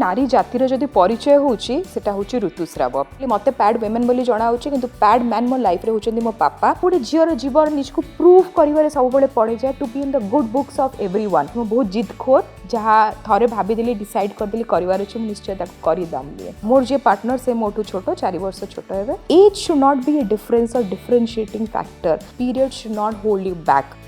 नारी जातिर जदि परिचय होउची सेटा होउची ऋतुस्राव मते पैड वुमेन बोली जणा होउची किंतु पैड मैन मो लाइफ रे होउचंदी मो पापा गोटे झीर जीवन निज को प्रूव करिवारे सब बेले पड़े जाए to be in the good books of everyone मो बहुत जिदखोर जहाँ थरे भाभी देली डिसाइड कर देली करिवार अछि निश्चय ताको करि दम लिए मोर जे पार्टनर से मोटू छोट 4 वर्ष छोट हेबे age should not be a difference और differentiating factor period should not hold you back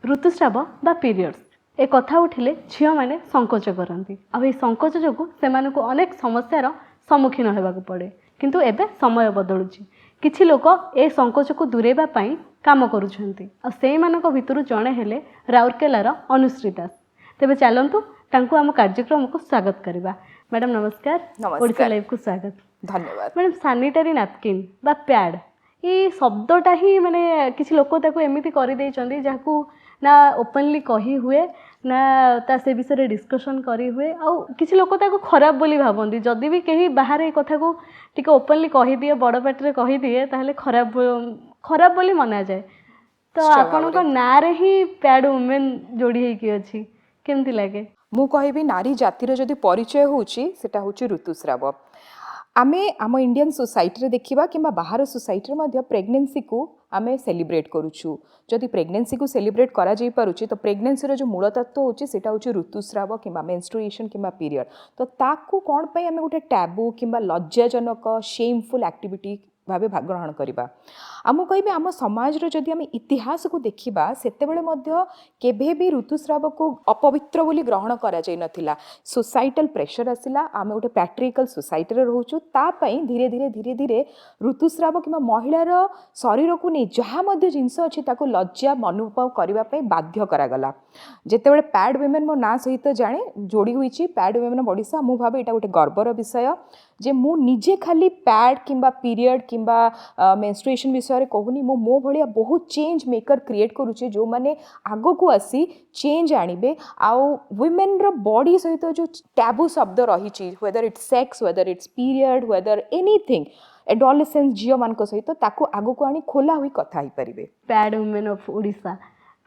ऋतुस्राव बा पीरियड्स ए कथा उठिले झील मैंने संकोच करती आ संकोच जो से अनेक समस्यार सम्मुखीन होगा पड़े किंतु एबे समय बदलुची किछि लोक ए संकोच को दूरेबा पई काम करूछंती आ सेई मानक भितरु जणे हेले राउरकेलार अनुश्री दास तेबे चलंतु तांको आम कार्यक्रम को स्वागत करबा मैडम नमस्कार ओडिशा लाइव को स्वागत धन्यवाद मैडम सैनिटरी नैपकिन बा पैड ये शब्दटा ही माने किछि लोक ताको एमिति करि दैचंदी जाकू ना ओपनली कही हुए ना ता से विषय डिस्कशन करी हुए आ किसी लोक ताको खराब बोली भावती जदि भी कहीं बाहर ये कथा को टिके ओपनली कही दिए बड़ पार्टी कही दिए ताहले खराब बोली मना जाए तो आपनका ना रे ही पैड वुमेन जोड़ी है कि अछि केमति लागे मु कहबी नारी जातिर जदि परिचय होउची सेटा होउची ऋतुस्राव आमे आम इंडियन सोसाइटी रे देखिबा किंबा बाहर सोसाइटी रे मध्य प्रेगनेंसी को आमे सेलिब्रेट करूछु जदि प्रेगनेंसी को सेलिब्रेट करा जाई पारुची तो प्रेगनेंसी रो जो मूल तत्व होची सेटा होची ऋतुस्राव किंबा मेंस्ट्रुएशन किंबा पीरियड तो ताकू कोन पई आमे गोटे टैबू किंबा लज्जाजनक शेमफुल एक्टिविटी भावे ग्रहण करवा आम कह आम समाज जदि आम इतिहास को देखा सेतेबेले केभे भी ऋतुस्राव को अपवित्र बोली ग्रहण करा जाई नथिला सोसाइटल प्रेशर आसिला आम गोटे पैट्रिकल सोसाइटी रे रहूछु तापई धीरे धीरे धीरे धीरे ऋतुस्राव किंबा महिलार शरीर को नहीं जहाँ जिनस अच्छी ताको लज्जा अनुभव करने बाध्य करागला जेतेबेले पैड वुमेन मो ना सहित जाने जोड़ी हुई पैड वुमेन ओडिशा मु भावे एटा गोटे गर्वर विषय जे मु निजे खाली पैड किंबा पीरियड किंबा मेंस्ट्रुएशन विषय कहूनी मो भलिया बहुत चेंज मेकर क्रिएट करूचे जो माने आगो को आसी चेंज आनिबे आउ वुमेन रो बॉडी सहित जो टैबू शब्द रही whether it's sex whether it's period whether anything adolescence झियो मान सहित ताको आगो को आनी खोला हुई कथा ही परिबे पैड वुमेन ऑफ ओडिशा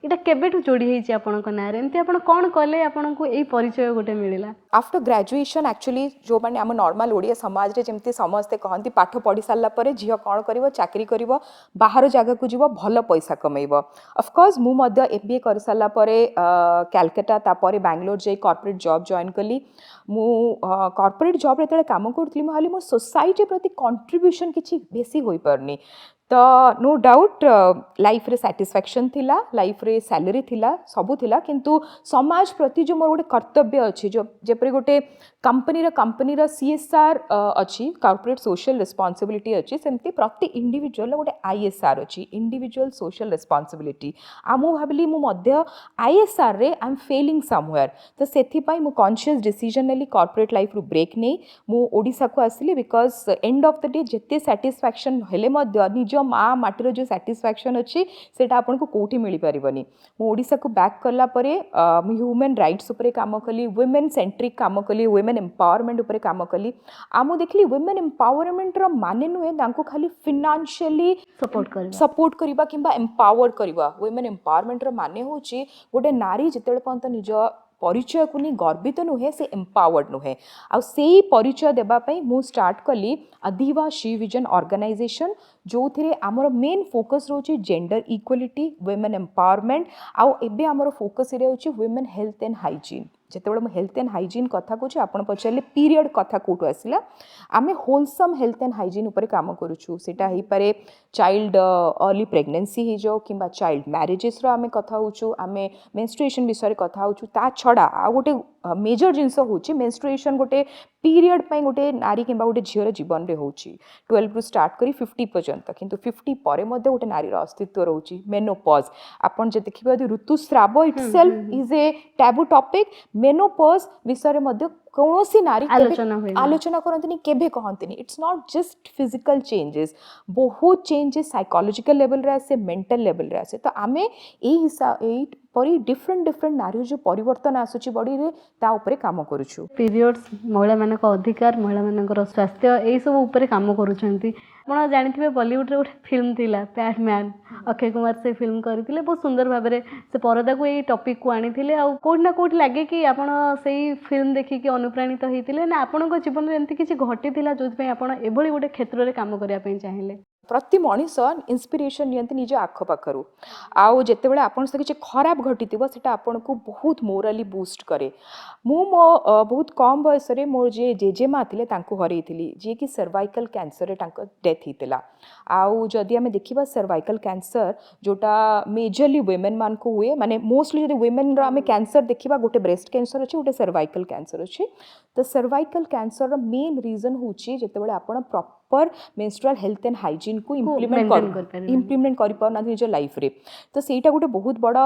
इटा केबेठु जोड़ी होईची आपनक नारे एमती आपण कोन कले आपनकु एई परिचय गोटे मिलिला आफ्टर ग्रेजुएशन एक्चुअली जो माने आम नॉर्मल ओडिया समाज रे जेमती समस्ते कहंती पाठ पढ़ी सारला परे झियो कोन करिवो चाकरी करिवो बाहर जगह को जीवो भलो पैसा कमेइबो ऑफ कोर्स मु मध्य एमबीए कर सारला परे कलकत्ता ता परे बेंगलोर जे कॉर्पोरेट जॉब जॉइन कली मु कॉर्पोरेट जॉब रे काम करतली म हाली मो सोसाइटी प्रति कंट्रीब्यूशन किछि बेसी होई परनी तो नो डाउट लाइफ रे सैटिस्फैक्शन थिला लाइफ रे सैलरी थिला सबू थिला किंतु समाज प्रति जो मोर गोटे कर्तव्य अच्छी जो जेपरी गोटे कंपनी रो सीएसआर अच्छी कॉर्पोरेट सोशल रिस्पांसिबिलिटी अच्छी सेमती प्रति इंडिविजुअल गोटे आईएसआर अच्छी इंडिविजुअल सोशल रिस्पांसिबिलिटी मु भाविली मु मध्य आईएसआर रे आई एम फेलिंग समवेयर तो सेथि पई मु कॉन्शियस डिसीजन नेली कॉर्पोरेट लाइफ रु ब्रेक नहीं मु ओडिसा को आसिली because end of the day जेते सैटिस्फैक्शन हेले मध्य निज माँ माटीर जो सैटिस्फैक्शन अच्छी से आपको कौटी मिल पारनी मु ओडिशा को बैक कला परे ह्यूमन राइट्स उपरे काम कली वुमेन सेंट्रिक काम कली वुमेन एम्पावरमेंट उपरे काम कली आम देखली वुमेन एम्पावरमेंट रो माने नुहे तांको खाली फाइनेंशियली सपोर्ट करबा किंबा एम्पावर करबा वुमेन एम्पावरमेंट रो माने होची गोटे नारी जितेबेले पर्यंत निज परिचय को नहीं गर्वित नुहे से एम्पावर्ड नुहे आ सेही परिचय देबापई मु स्टार्ट कली अधिवा शी विजन ऑर्गेनाइजेशन जो थिरे आमर मेन फोकस रोची जेंडर इक्वालिटी वुमेन एम्पावरमेंट आउ एबे आमर फोकस रे होची वुमेन हेल्थ एंड हाइजीन जेतेबेले मु हेल्थ एंड हाइजीन कथा कहूँ आपण पचारे पीरियड कथा कौटू आसला आमे होलसम हेल्थ एंड हाइजीन उपरे काम करूछु सेटा ही पारे चाइल्ड अर्ली प्रेगनेंसी ही जो किंबा चाइल्ड मैरिजेस रो आमे कथा होछु आमे मेंस्ट्रुएशन विषय कथा होछु ता छड़ा आ गोटे मेजर जिनस होची मेंस्ट्रुएशन गोटे पीरियड पई गोटे नारी किंबा गोटे झीर जीवन रे होची 12 रु स्टार्ट करी 50 पर्यंत किंतु 50 परे मध्ये गोटे नारी रो अस्तित्व रहउची मेनोपॉज आपण जे देखिबा ऋतुस्राव itself is a taboo topic menopause विषय मध्ये କୌଣସି ନାରୀ କେବେ ଆଲୋଚନା ହୁଏ ନା। ଆଲୋଚନା କରନ୍ତିନି, କେବେ କହନ୍ତିନି। It's not just physical changes, ବହୁତ ଚେଞ୍ଜେସ୍ ସାଇକୋଲୋଜିକାଲ ଲେଭେଲରେ ଆସେ, ମେଣ୍ଟାଲ ଲେଭେଲରେ ଆସେ। ତ ଆମେ ଏଇପରି ଡିଫରେଣ୍ଟ ନାରୀର ଯେଉଁ ପରିବର୍ତ୍ତନ ଆସୁଛି ବଡ଼ିରେ ତା ଉପରେ କାମ କରୁଛୁ। ପିରିୟଡ଼୍ସ, ମହିଳାମାନଙ୍କ ଅଧିକାର, ମହିଳାମାନଙ୍କର ସ୍ୱାସ୍ଥ୍ୟ, ଏଇସବୁ ଉପରେ କାମ କରୁଛନ୍ତି। ଆପଣ ଜାଣିଥିବେ ବଲିଉଡ଼ରେ ଗୋଟେ ଫିଲ୍ମ ଥିଲା ପ୍ୟାଡମ୍ୟାନ୍, ଅକ୍ଷୟ କୁମାର ସେ ଫିଲ୍ମ କରିଥିଲେ। ବହୁତ ସୁନ୍ଦର ଭାବରେ ସେ ପରଦାକୁ ଏଇ ଟପିକକୁ ଆଣିଥିଲେ। ଆଉ କେଉଁଠି ନା କେଉଁଠି ଲାଗେ କି ଆପଣ ସେଇ ଫିଲ୍ମ ଦେଖିକି ଅନୁପ୍ରାଣିତ ହେଇଥିଲେ, ନା ଆପଣଙ୍କ ଜୀବନରେ ଏମିତି କିଛି ଘଟିଥିଲା ଯେଉଁଥିପାଇଁ ଆପଣ ଏଭଳି ଗୋଟେ କ୍ଷେତ୍ରରେ କାମ କରିବା ପାଇଁ ଚାହିଁଲେ? ପ୍ରତି ମଣିଷ ଇନ୍ସପିରେସନ୍ ନିଅନ୍ତି ନିଜ ଆଖପାଖରୁ। ଆଉ ଯେତେବେଳେ ଆପଣଙ୍କ ସହିତ କିଛି ଖରାପ ଘଟିଥିବ ସେଇଟା ଆପଣଙ୍କୁ ବହୁତ ମୋରାଲି ବୁଷ୍ଟ କରେ। ମୁଁ ମୋ ବହୁତ କମ୍ ବୟସରେ ମୋର ଯିଏ ଜେଜେମା ଥିଲେ ତାଙ୍କୁ ହରେଇଥିଲି, ଯିଏକି ସର୍ଭାଇକାଲ୍ କ୍ୟାନ୍ସରରେ ତାଙ୍କ ଡେଥ୍ ହେଇଥିଲା। ଆଉ ଯଦି ଆମେ ଦେଖିବା ସର୍ଭାଇକାଲ୍ କ୍ୟାନ୍ସର ଯେଉଁଟା ମେଜରଲି ୱିମେନ୍ ମାନଙ୍କୁ ହୁଏ, ମାନେ ମୋଷ୍ଟଲି ଯଦି ୱିମେନ୍ର ଆମେ କ୍ୟାନ୍ସର ଦେଖିବା, ଗୋଟେ ବ୍ରେଷ୍ଟ କ୍ୟାନ୍ସର ଅଛି, ଗୋଟେ ସର୍ଭାଇକାଲ୍ କ୍ୟାନ୍ସର ଅଛି। ତ ସର୍ଭାଇକାଲ୍ କ୍ୟାନ୍ସରର ମେନ୍ ରିଜନ୍ ହେଉଛି ଯେତେବେଳେ ଆପଣ proper menstrual health and ହାଇଜିନ୍କୁ implement କରିପାରୁନାହାନ୍ତି ନିଜ ଲାଇଫ୍ରେ। ତ ସେଇଟା ଗୋଟେ ବହୁତ ବଡ଼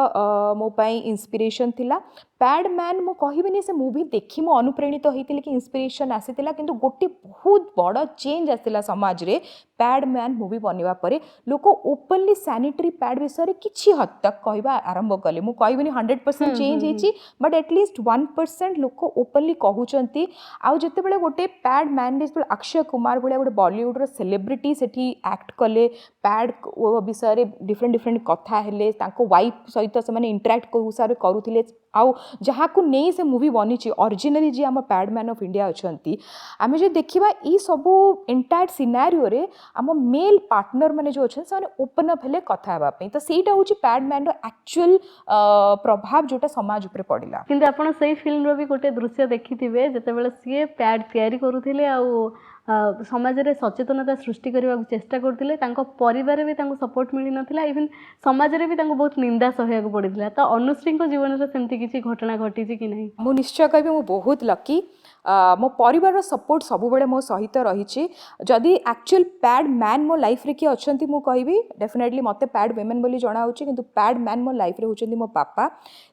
ମୋ ପାଇଁ ଇନ୍ସପିରେସନ୍ ଥିଲା। ପ୍ୟାଡମ୍ୟାନ୍ ମୁଁ କହିବିନି ସେ ମୁଭି ଦେଖି ମୁଁ ଅନୁପ୍ରାଣିତ ହେଇଥିଲି କି ଇନ୍ସପିରେସନ୍ ଆସିଥିଲା, କିନ୍ତୁ ଗୋଟେ ବହୁତ ବଡ଼ ଚେଞ୍ଜ ଆସିଥିଲା ସମାଜରେ ପ୍ୟାଡମ୍ୟାନ୍ ମୁଭି ବନିବା ପରେ। ଲୋକ ଓପନଲି ସାନିଟାରୀ ପ୍ୟାଡ୍ ବିଷୟରେ କିଛି ହଦ୍ ତକ୍ କହିବା ଆରମ୍ଭ କଲେ। ମୁଁ କହିବିନି 100% ଚେଞ୍ଜ ହେଇଛି, ବଟ୍ ଆଟଲିଷ୍ଟ 1% ଲୋକ ଓପନଲି କହୁଛନ୍ତି। ଆଉ ଯେତେବେଳେ ଗୋଟେ ପ୍ୟାଡମ୍ୟାନ୍ରେ ଯେତେବେଳେ ଅକ୍ଷୟ କୁମାର ଭଳିଆ ଗୋଟେ ବଲିଉଡ଼ର ସେଲିବ୍ରିଟି ସେଠି ଆକ୍ଟ କଲେ, ପ୍ୟାଡ୍ ବିଷୟରେ ଡିଫରେଣ୍ଟ କଥା ହେଲେ, ତାଙ୍କ ୱାଇଫ୍ ସହିତ ସେମାନେ ଇଣ୍ଟରାକ୍ଟ କରୁଥିଲେ। ଆଉ ଯାହାକୁ ନେଇ ସେ ମୁଭି ବନିଛି ଅରିଜିନାଲି ଯିଏ ଆମ ପ୍ୟାଡମ୍ୟାନ୍ ଅଫ୍ ଇଣ୍ଡିଆ ଅଛନ୍ତି, ଆମେ ଯଦି ଦେଖିବା ଏଇ ସବୁ ଏଣ୍ଟାୟାର ସିନାରିଓରେ ଆମ ମେଲ୍ ପାର୍ଟନର ମାନେ ଯେଉଁ ଅଛନ୍ତି ସେମାନେ ଓପନ୍ ଅପ୍ ହେଲେ କଥା ହେବା ପାଇଁ। ତ ସେଇଟା ହେଉଛି ପ୍ୟାଡମ୍ୟାନ୍ର ଆକ୍ଚୁଆଲ୍ ପ୍ରଭାବ ଯେଉଁଟା ସମାଜ ଉପରେ ପଡ଼ିଲା। କିନ୍ତୁ ଆପଣ ସେଇ ଫିଲ୍ମର ବି ଗୋଟେ ଦୃଶ୍ୟ ଦେଖିଥିବେ ଯେତେବେଳେ ସିଏ ପ୍ୟାଡ୍ ତିଆରି କରୁଥିଲେ ଆଉ ସମାଜରେ ସଚେତନତା ସୃଷ୍ଟି କରିବାକୁ ଚେଷ୍ଟା କରୁଥିଲେ, ତାଙ୍କ ପରିବାର ବି ତାଙ୍କୁ ସପୋର୍ଟ ମିଳିନଥିଲା, ଇଭେନ୍ ସମାଜରେ ବି ତାଙ୍କୁ ବହୁତ ନିନ୍ଦା ସହିବାକୁ ପଡ଼ିଥିଲା। ତ ଅନୁଶ୍ରୀଙ୍କ ଜୀବନରେ ସେମିତି କିଛି ଘଟଣା ଘଟିଛି କି ନାହିଁ? ମୁଁ ନିଶ୍ଚୟ କହିବି ମୁଁ ବହୁତ ଲକି। ମୋ ପରିବାରର ସପୋର୍ଟ ସବୁବେଳେ ମୋ ସହିତ ରହିଛି। ଯଦି ଆକ୍ଚୁଆଲ୍ ପ୍ୟାଡମ୍ୟାନ୍ ମୋ ଲାଇଫ୍ରେ କିଏ ଅଛନ୍ତି ମୁଁ କହିବି ଡେଫିନେଟଲି ମୋତେ ପ୍ୟାଡ୍ ୱିମେନ୍ ବୋଲି ଜଣାଉଛି, କିନ୍ତୁ ପ୍ୟାଡମ୍ୟାନ୍ ମୋ ଲାଇଫ୍ରେ ହେଉଛନ୍ତି ମୋ ବାପା,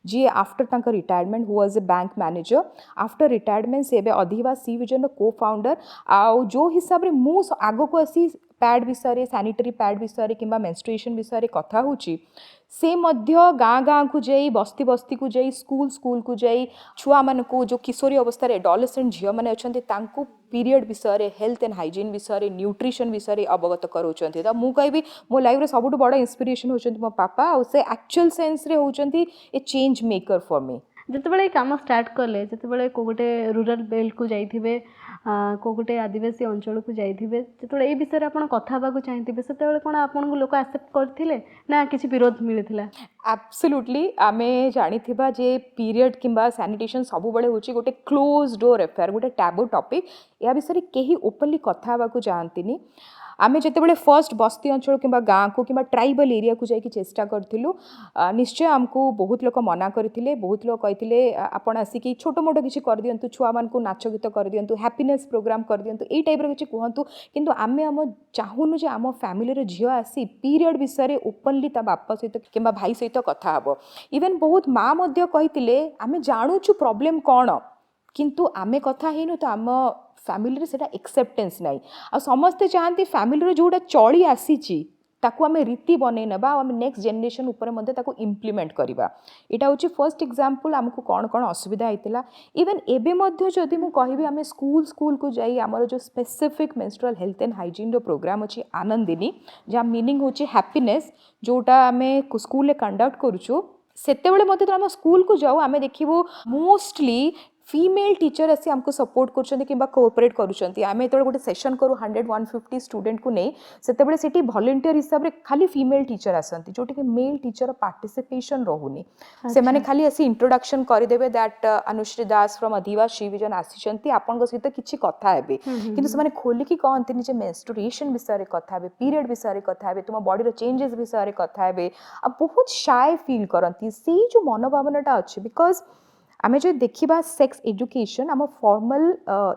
ଯିଏ ଆଫ୍ଟର ତାଙ୍କ retirement who was A bank manager. After retirement ସେ ଏବେ ଅଧିବା ସି ଭିଜନର କୋ ଫାଉଣ୍ଡର। ଆଉ ଯେଉଁ ହିସାବରେ ମୁଁ ଆଗକୁ ଆସି ପ୍ୟାଡ୍ ବିଷୟରେ, ସାନିଟାରୀ ପ୍ୟାଡ୍ ବିଷୟରେ କିମ୍ବା ମେନଷ୍ଟ୍ରୁଏସନ୍ ବିଷୟରେ କଥା ହେଉଛି, ସେ ମଧ୍ୟ ଗାଁକୁ ଯାଇ, ବସ୍ତିକୁ ଯାଇ, ସ୍କୁଲକୁ ଯାଇ ଛୁଆମାନଙ୍କୁ, ଯେଉଁ କିଶୋରୀ ଅବସ୍ଥାରେ ଆଡୋଲେସେଣ୍ଟ ଝିଅମାନେ ଅଛନ୍ତି ତାଙ୍କୁ ପିରିୟଡ଼ ବିଷୟରେ, ହେଲ୍ଥ ଆଣ୍ଡ ହାଇଜିନ୍ ବିଷୟରେ, ନ୍ୟୁଟ୍ରିସନ୍ ବିଷୟରେ ଅବଗତ କରାଉଛନ୍ତି। ତ ମୁଁ କହିବି ମୋ ଲାଇଫ୍ରେ ସବୁଠୁ ବଡ଼ ଇନ୍ସପିରେସନ୍ ହେଉଛନ୍ତି ମୋ ବାପା, ଆଉ ସେ ଆକ୍ଚୁଆଲ୍ ସେନ୍ସରେ ହେଉଛନ୍ତି ଏ ଚେଞ୍ଜ ମେକର୍ ଫର୍ ମି। ଯେତେବେଳେ ଏଇ କାମ ଷ୍ଟାର୍ଟ କଲେ, ଯେତେବେଳେ କେଉଁ ଗୋଟେ ରୁରାଲ୍ ବେଲ୍ଟକୁ ଯାଇଥିବେ, କେଉଁ ଗୋଟେ ଆଦିବାସୀ ଅଞ୍ଚଳକୁ ଯାଇଥିବେ, ଯେତେବେଳେ ଏଇ ବିଷୟରେ ଆପଣ କଥା ହେବାକୁ ଚାହିଁଥିବେ, ସେତେବେଳେ କ'ଣ ଆପଣଙ୍କୁ ଲୋକ ଆକ୍ସେପ୍ଟ କରିଥିଲେ ନା କିଛି ବିରୋଧ ମିଳିଥିଲା? ଆବସଲ୍ୟୁଟଲି ଆମେ ଜାଣିଥିବା ଯେ ପିରିୟଡ଼ କିମ୍ବା ସାନିଟେସନ୍ ସବୁବେଳେ ହେଉଛି ଗୋଟେ କ୍ଲୋଜ୍ ଡୋର୍ ଆଫେୟାର୍, ଗୋଟେ ଟ୍ୟାବୁ ଟପିକ୍। ଏହା ବିଷୟରେ କେହି ଓପନଲି କଥା ହେବାକୁ ଚାହାନ୍ତିନି। ଆମେ ଯେତେବେଳେ ଫର୍ଷ୍ଟ ବସ୍ତି ଅଞ୍ଚଳ କିମ୍ବା ଗାଁକୁ କିମ୍ବା ଟ୍ରାଇବାଲ୍ ଏରିଆକୁ ଯାଇକି ଚେଷ୍ଟା କରିଥିଲୁ, ନିଶ୍ଚୟ ଆମକୁ ବହୁତ ଲୋକ ମନା କରିଥିଲେ। ବହୁତ ଲୋକ କହିଥିଲେ ଆପଣ ଆସିକି ଛୋଟ ମୋଟ କିଛି କରିଦିଅନ୍ତୁ, ଛୁଆମାନଙ୍କୁ ନାଚ ଗୀତ କରିଦିଅନ୍ତୁ, ହ୍ୟାପିନେସ୍ ପ୍ରୋଗ୍ରାମ୍ କରିଦିଅନ୍ତୁ, ଏଇ ଟାଇପ୍ର କିଛି କୁହନ୍ତୁ। କିନ୍ତୁ ଆମେ ଚାହୁଁନୁ ଯେ ଆମ ଫ୍ୟାମିଲିର ଝିଅ ଆସି ପିରିୟଡ଼ ବିଷୟରେ ଓପନଲି ତା ବାପା ସହିତ କିମ୍ବା ଭାଇ ସହିତ କଥା ହେବ। ଇଭେନ୍ ବହୁତ ମା ମଧ୍ୟ କହିଥିଲେ ଆମେ ଜାଣୁଛୁ ପ୍ରୋବ୍ଲେମ୍ କ'ଣ, କିନ୍ତୁ ଆମେ କଥା ହେଇନୁ ତ ଆମ ଫ୍ୟାମିଲିରେ ସେଇଟା ଏକ୍ସେପ୍ଟେନ୍ସ ନାହିଁ। ଆଉ ସମସ୍ତେ ଚାହାନ୍ତି ଫ୍ୟାମିଲିର ଯେଉଁଟା ଚଳି ଆସିଛି ତାକୁ ଆମେ ରୀତି ବନେଇ ନେବା, ଆଉ ଆମେ ନେକ୍ସଟ ଜେନେରେସନ୍ ଉପରେ ମଧ୍ୟ ତାକୁ ଇମ୍ପ୍ଲିମେଣ୍ଟ କରିବା। ଏଇଟା ହେଉଛି ଫର୍ଷ୍ଟ ଏକ୍ଜାମ୍ପଲ୍ ଆମକୁ କ'ଣ ଅସୁବିଧା ହେଇଥିଲା। ଇଭେନ୍ ଏବେ ମଧ୍ୟ ଯଦି ମୁଁ କହିବି ଆମେ ସ୍କୁଲକୁ ଯାଇ ଆମର ଯେଉଁ specific menstrual health and ହାଇଜିନ୍ର programme ଅଛି ଆନନ୍ଦିନୀ, ଯାହା ମିନିଂ ହେଉଛି ହ୍ୟାପିନେସ୍, ଯେଉଁଟା ଆମେ ସ୍କୁଲରେ କଣ୍ଡକ୍ଟ କରୁଛୁ, ସେତେବେଳେ ମଧ୍ୟ ଆମେ ସ୍କୁଲକୁ ଯାଉ ଆମେ ଦେଖିବୁ ମୋଷ୍ଟଲି ଫିମେଲ୍ টিଚର୍ ଆସି ଆମକୁ ସପୋର୍ଟ କରୁଛନ୍ତି କିମ୍ବା କୋଅପରେଟ୍ କରୁଛନ୍ତି। ଆମେ ଯେତେବେଳେ ଗୋଟେ ସେସନ୍ କରୁ 100-150 ଷ୍ଟୁଡେଣ୍ଟକୁ ନେଇ, ସେତେବେଳେ ସେଠି ଭଲେଣ୍ଟିୟର ହିସାବରେ ଖାଲି ଫିମେଲ୍ ଟିଚର୍ ଆସନ୍ତି, ଯେଉଁଠିକି ମେଲ୍ ଟିଚର୍ ପାର୍ଟିସିପେସନ୍ ରହୁନି। ସେମାନେ ଖାଲି ଆସି ଇଣ୍ଟ୍ରୋଡକ୍ସନ୍ କରିଦେବେ ଦ୍ୟାଟ୍ ଅନୁଶ୍ରୀ ଦାସ ଫ୍ରମ୍ ଅଧିବା ଶ୍ରୀ ବିଜନ ଆସିଛନ୍ତି, ଆପଣଙ୍କ ସହିତ କିଛି କଥା ହେବେ। କିନ୍ତୁ ସେମାନେ ଖୋଲିକି କହନ୍ତିନି ଯେ ମେନଷ୍ଟ୍ରୁଏସନ୍ ବିଷୟରେ କଥା ହେବେ, ପିରିୟଡ଼ ବିଷୟରେ କଥା ହେବେ, ତୁମ ବଡ଼ିର ଚେଞ୍ଜେସ୍ ବିଷୟରେ କଥା ହେବେ। ଆଉ ବହୁତ ସାଏ ଫିଲ୍ କରନ୍ତି। ସେଇ ଯେଉଁ ମନୋଭାବନାଟା ଅଛି, ବିକଜ୍ ଆମେ ଯଦି ଦେଖିବା ସେକ୍ସ ଏଜୁକେସନ୍ ଆମ ଫର୍ମାଲ୍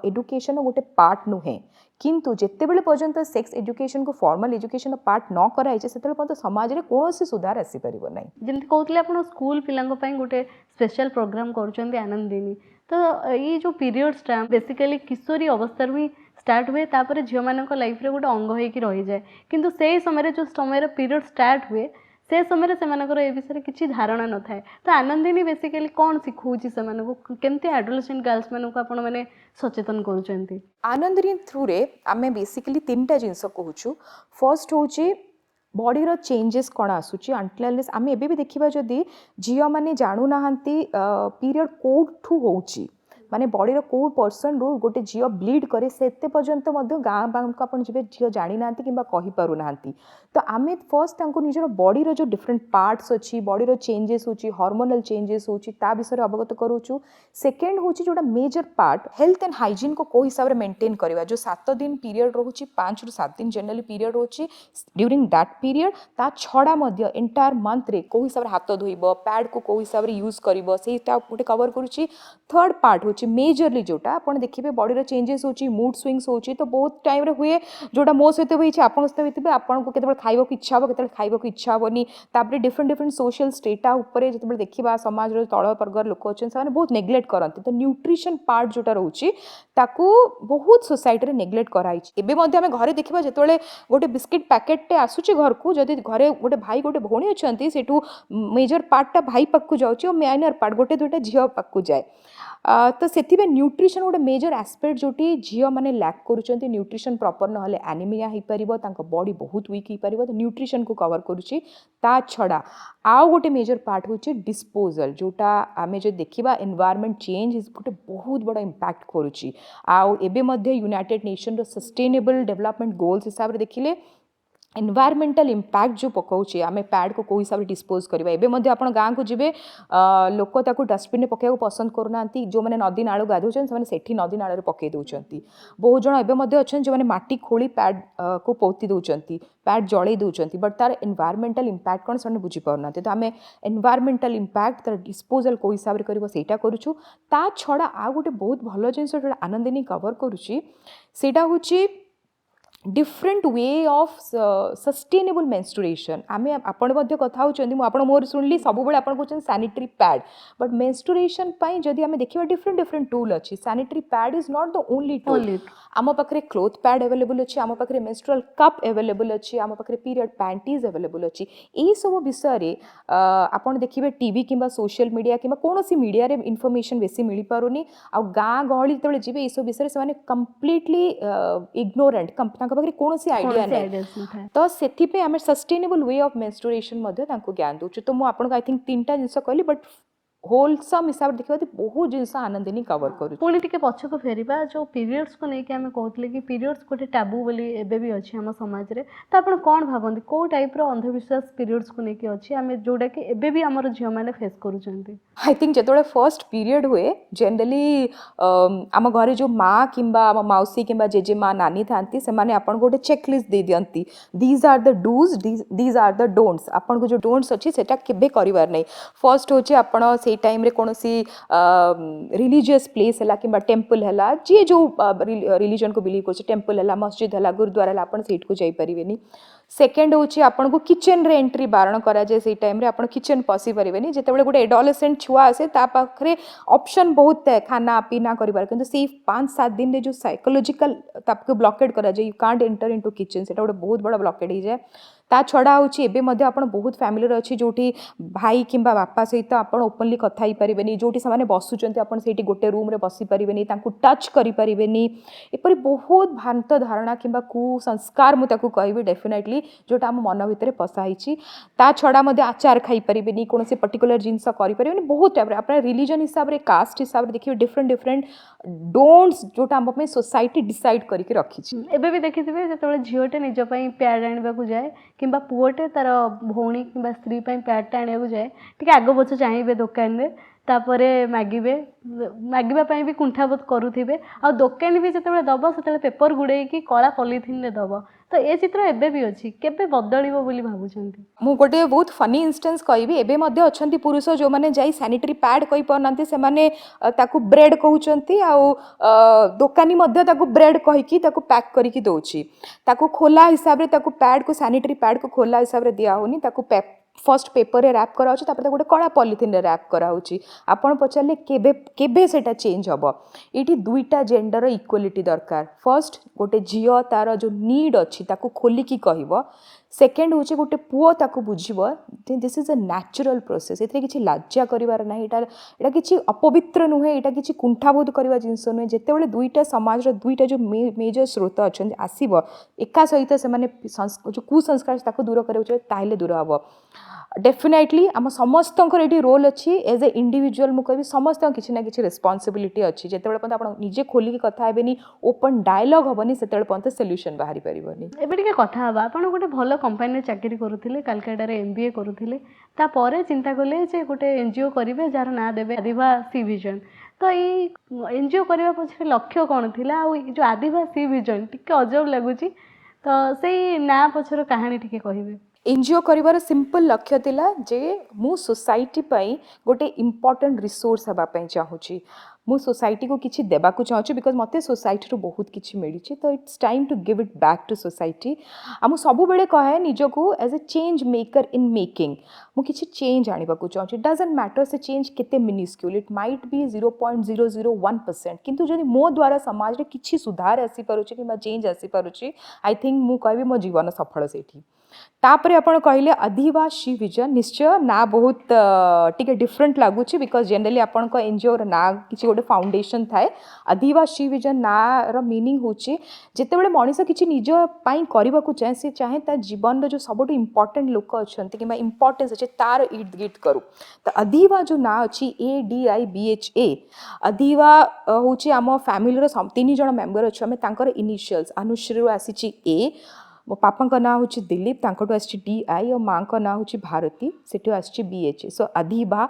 ଏଜୁକେସନ୍ର ଗୋଟେ ପାର୍ଟ ନୁହେଁ, କିନ୍ତୁ ଯେତେବେଳେ ପର୍ଯ୍ୟନ୍ତ ସେକ୍ସ ଏଜୁକେସନ୍କୁ ଫର୍ମାଲ୍ ଏଜୁକେସନ୍ର ପାର୍ଟ ନ କରାଯାଇଛି ସେତେବେଳେ ପର୍ଯ୍ୟନ୍ତ ସମାଜରେ କୌଣସି ସୁଧାର ଆସିପାରିବ ନାହିଁ। ଯେମିତି କହୁଥିଲେ ଆପଣ ସ୍କୁଲ ପିଲାଙ୍କ ପାଇଁ ଗୋଟେ ସ୍ପେଶାଲ ପ୍ରୋଗ୍ରାମ୍ କରୁଛନ୍ତି ଆନନ୍ଦିନୀ, ତ तो ये जो पीरियड्स टा बेसिकली किशोरी अवस्था ही स्टार्ट हुए तापर झील मान लाइफ रे गोटे अंग होकर रही जाए किंतु से समय जो समय पीरियड स्टार्ट हुए से समय से ए विषय किसी धारणा न थाए तो आनंदिनी बेसिकली कौन शिखौची से केमती एडोलेसेंट गर्ल्स मानक आपण मैंने सचेतन करूँ आनंदिनी थ्रू रे आमे बेसिकली तीनटा जिनस कहूँ फर्स्ट हूँ बॉडीर चेंजेस कौन आसूची अनटिल आम एबे भी देखा जदि झील मैंने जानू ना पीरियड कोठू होची माने बॉडीर को पर्सन रु गोटे झील ब्लीड करे से पर्यंत गाँ बांक आप झील जानी ना कि कहीपरू ना तो आम फर्स्ट निजर बॉडीर जो डिफरेंट पार्ट्स अच्छी बॉडीर चेंजेस होची हार्मोनल चेंजेस होची ता विषय अवगत करूँ सेकेंड हूँ जोटा major part health and hygiene को कौ हिसाब से मेंटेन करवा जो 7 दिन पीरियड रोचे 5 ରୁ 7 दिन जनरली पीरियड रोचे ड्यूरिंग दैट पीरियड ता छड़ा एंटायर मंथ रे कौ हिसाब से हाथ धोइब पैड को कौ हिसाब से यूज कर गोटे कवर करुच्ची थर्ड पार्ट हूँ मेजरली जोटा आप देखिए बॉडीर चेंजेस होची मूड स्विंग्स होची तो बहुत टाइम रे हुए जोटा मो सहित हुई आपन सहित होते आपको केते खाइबा को इच्छा हो केते खाइबा को इच्छा होनी तापर डिफरेंट डिफरेंट सोशल स्टेटा ऊपर जो देखा समाज तल वर्गर लोक अच्छे से बहुत नेग्लेक्ट करते तो न्यूट्रिशन पार्ट जोटा रोचे ताकू बहुत सोसाइटी रे नेग्लेक्ट कराई एबे मध्ये आमे घरे देखिबा जेतोले गोटे बिस्किट पैकेट टे आसुची घर को जदि घरे गोटे भाई गोटे भौणी अछंती सेठू मेजर पार्टटा भाई पाखु जाउची और माइनर पार्ट गोटे दुईटा झियो पाखु जाए तो से न्यूट्रिशन गोटे मेजर एस्पेक्ट जोटी झील मैंने लैक करुँच न्यूट्रिशन प्रॉपर ना एनीमिया हो पार बॉडी बहुत वीक हो पार तो न्यूट्रिशन को कवर करुच्ची ता छड़ा आउ गोटे मेजर पार्ट हूँ डिस्पोजल जोटा आम जो देखा एनवायरमेंट चेंज गोटे बहुत बड़ा इम्पैक्ट करुच्ची आउ एबे मध्य यूनाइटेड नेशन रो सस्टेनेबल डेवलपमेंट गोल्स हिसाब से देखिले एनवायरमेंटल इम्पैक्ट जो पकाऊे आम पैड को हिसाब से डिस्पोज करवा एवं आप गाँव को जी लोक ताको डस्टबिन पकड़ पसंद करूना जो मैंने नदी नाड़ गाधुन से नदी नाड़ पकई दौरान बहुत जन एवं अच्छा जो मैंने माटी खोली पैड को पोती दौरान पैड जड़े दौरान बट तार एनवायरमेंटल इम्पैक्ट कौन से बुझीपारना तो आम एनवायरमेंटल इम्पैक्ट तार डिस्पोजल को हिसाब से करवा करूँ ता छड़ा आ गोटे बहुत भल जिन जो आनंदिनी कवर करुच्ची सेटा हूँ different way of sustainable menstruation आम आपण कथा होती मोर शुणिली सब आप सैनिटरी पैड बट मेन्स्ट्रुएशन जदि आम देखा डिफरेंट डिफरेंट टूल अच्छी sanitary pad is not the only tool आम पाखे क्लोथ पैड अवेलेबल अच्छी आम पाखे मेन्स्ट्रुअल कप अवेलेबल अच्छी आम पाखे पीरियड पैंटीज अवेलेबल अच्छी यही सब विषय आप देखिए टीवी कि सोशल मीडिया कि कौन मीडिया रे इनफॉरमेशन बेसी मिल पारुनी आ गाँ गहली जो जी ये विषय से कम्प्लीटली इग्नोरेंट पाखे कौन आइडिया नहीं तो से आम सस्टेनेबल वे ऑफ मेन्स्ट्रुएशन ज्ञान दूचे तो मुझे आई थिंक 3टा जिनस कहली बट होलसम हिसाब से देखा बहुत जिनस आनंदिनी कवर करूँ पुणी टे पछक फेरवा जो पीरियड्स को लेकिन आम कहते कि पीरियड्स गोटे टैबू बोली एबे भी अच्छी आम समाज रे तो आप कौन भावती कौ टाइप अंधविश्वास पीरियड्स को लेकिन अच्छी आम जोटा कि एबे भी आमर झील मैंने फेस करुँच आई थिंक जो फर्स्ट पीरियड हुए जनरली आम घरे जो माँ कि मौसी कि जेजे माँ नानी था आपन गोटे चेकलिस्ट दे दियंती these are the dos these are the don'ts आपन को जो डोंट्स अच्छी सेटा केबे करिवार नहीं फर्स्ट होचे आपन से टाइम रे कोनोसी रिलीजियस प्लेस है कि टेम्पल है जी जो रिलीजन को बिलीव कर टेम्पल है मस्जिद है गुरुद्वारा है आपन सेठ को जाई परिवेनी सेकेंड हूँ आपन को किचन रे एंट्री बारण करा जाए से टाइम रे आपन किचन पशि पारे जिते गोटे एडोलेसेंट छुआ आसे पाखे ऑप्शन बहुत है खाना पीना कर किंतु से 5-7 दिन रे जो साइकोलॉजिकल ब्लॉकेड करा जाए you can't enter into kitchen से गोटे बहुत बड़ा ब्लॉकेड हो जाए ता छड़ा होबे आप बहुत फैमिली अच्छी जो भाई कि बापा सहित आप ओपनली कथा ही पारे जो से बसुँच आप गोटे रूम रे बसी पारे टच करें एपरी बहुत भ्रांत धारणा कि कुसंस्कार मुझे कहि डेफिनेटली जोटा आम मन भितर पशाई ता छड़ा आचार खाई पारे कौन से पर्टिकुलर जिनस करें बहुत टाइप आप रिलीजन हिसाब से कास्ट हिसाब से देखिए डिफरेंट डिफरेंट डोंट्स जोटा आम सोसाइटी डिसाइड करके रखी एबे भी देखिथिबे जेतबेले झियोटे निज पई प्याड आनिबाकू जाए किंबा पुओटे तार भौणी किंबा स्त्री पई प्याडटा आनिबाकू जाए टिके आगो पछ चाहिबे दुकान रे तापरे मागिबे मागिबा पई भी कुंठाबोध करूथिबे आ दुकान भी जेतबेले दबो सेतबेले पेपर गुडे की कला पॉलिथिन रे दबो तो ये चित्र एबे भी अच्छी केबे बदलिबो बोली भाबुछंती मु गोटे बहुत फनी इंस्टेंस कहबी एबे मध्य अछंती पुरुष जो माने जाई सैनिटरी पैड कहि परनांती से माने ताकू ब्रेड कहउचंती आ दुकानी मध्य ताकू ब्रेड कहि की ताकू पैक करिकी दउची ताकू खोला हिसाब रे ताकू पैड को सैनिटरी पैड को खोला हिसाब रे दिया होनी ताकू फर्स्ट पेपर रे रैप कराउछि तापर गोटे कड़ा पॉलिथिन रे रैप कराउछि आपण पचारले केबे केबे सेटा चेंज हबो एठी दुईटा जेंडर इक्वालिटी दरकार फर्स्ट गोटे झियो तार जो नीड अछि ताकू खोली की कहबो सेकेंड होचे गोटे पुओ ताकू बुझिबो this is a natural process एथरे किछि लाज्जा करिवार नाही एटा किछि अपवित्र नुहे एटा किछि कुंठाबोध करिवा जिंस नुहे जेते बेले दुईटा समाज रो दुईटा जो मेजर स्रोत अछन आसीबो एका सहित से माने जो कुसंस्कार ताकू दूर करियो ताहिले दूर हबो डेफिनेटली आम समस्त ये रोल अच्छी एज ए इंडिविजुअल मुझे कहबी समस्त किसी ना कि रेस्पॉन्सिबिलिटी अच्छी जिते पर्यंत आप निजे खोलिक कथा हेनी ओपन डायलॉग हेनी से पर्यंत सॉल्यूशन बाहरी पारिबनी एबे टिके कथा हबा आपण गोटे भल कंपनी चाकरी करूथिले कलकत्ता रे एमबीए करूथिले ता परे चिंता कले जे गोटे एनजीओ करिवे जार ना देबे आदिवासी विजन तो ये एनजीओ करबा पछरे लक्ष्य कोन थिला आ जो आदिवासी विजन टिके अजब लागुची तो सेही ना पछरो कहानी टिके कहिबे एनजीओ करिवार सिंपल लक्ष्य थिला जे मु सोसाइटी पई गोटे इम्पोर्टेंट रिसोर्स हबा पई चाहूची मु सोसाइटी को किछि देबा को चाहूची बिकॉज मते सोसाइटी रो बहुत किछि मिलिछि तो it's time to give it back to society आमु सबु बेले कहे निजको as a change maker in making मु किछि चेंज आनिबा को चाहूची इट डजंट मैटर से चेंज केते मिनिस्क्यूल इट माइट बी 0.001% किंतु जदि मो द्वारा समाज रे किछि सुधार आसी पारुची कि चेंज आसी पारुची आई थिंक मु कहबी मो जीवन सफल सेठी तापरे आपण कहले आदिवासी विजन निश्चय ना बहुत टिके डिफरेंट लागुची बिकॉज जनरली आपण को एनजीओ रो ना किछि गोटे फाउंडेशन थाए आदिवासी विजन ना रो मीनिंग होची जेते बेले मनिष किछि निज पाई करबा को चाहे से चाहे ता जीवन रो जो सबटु इंपोर्टेंट लोक अछंती किबा इंपोर्टेंस अछि तार इर्द गिर्द करू तो आदिवा जो ना अछि ADIBHA आदिवा होची आम फैमिली रो तीन जण मेंबर अछि हमें तांकर इनिशियल्स अनुश्री रो आसीची ए मो पापा का ना हूँ दिलीप तांकटू आसी DI और माँ का ना हूँ भारती सेठू आसी BHA सो आदिभा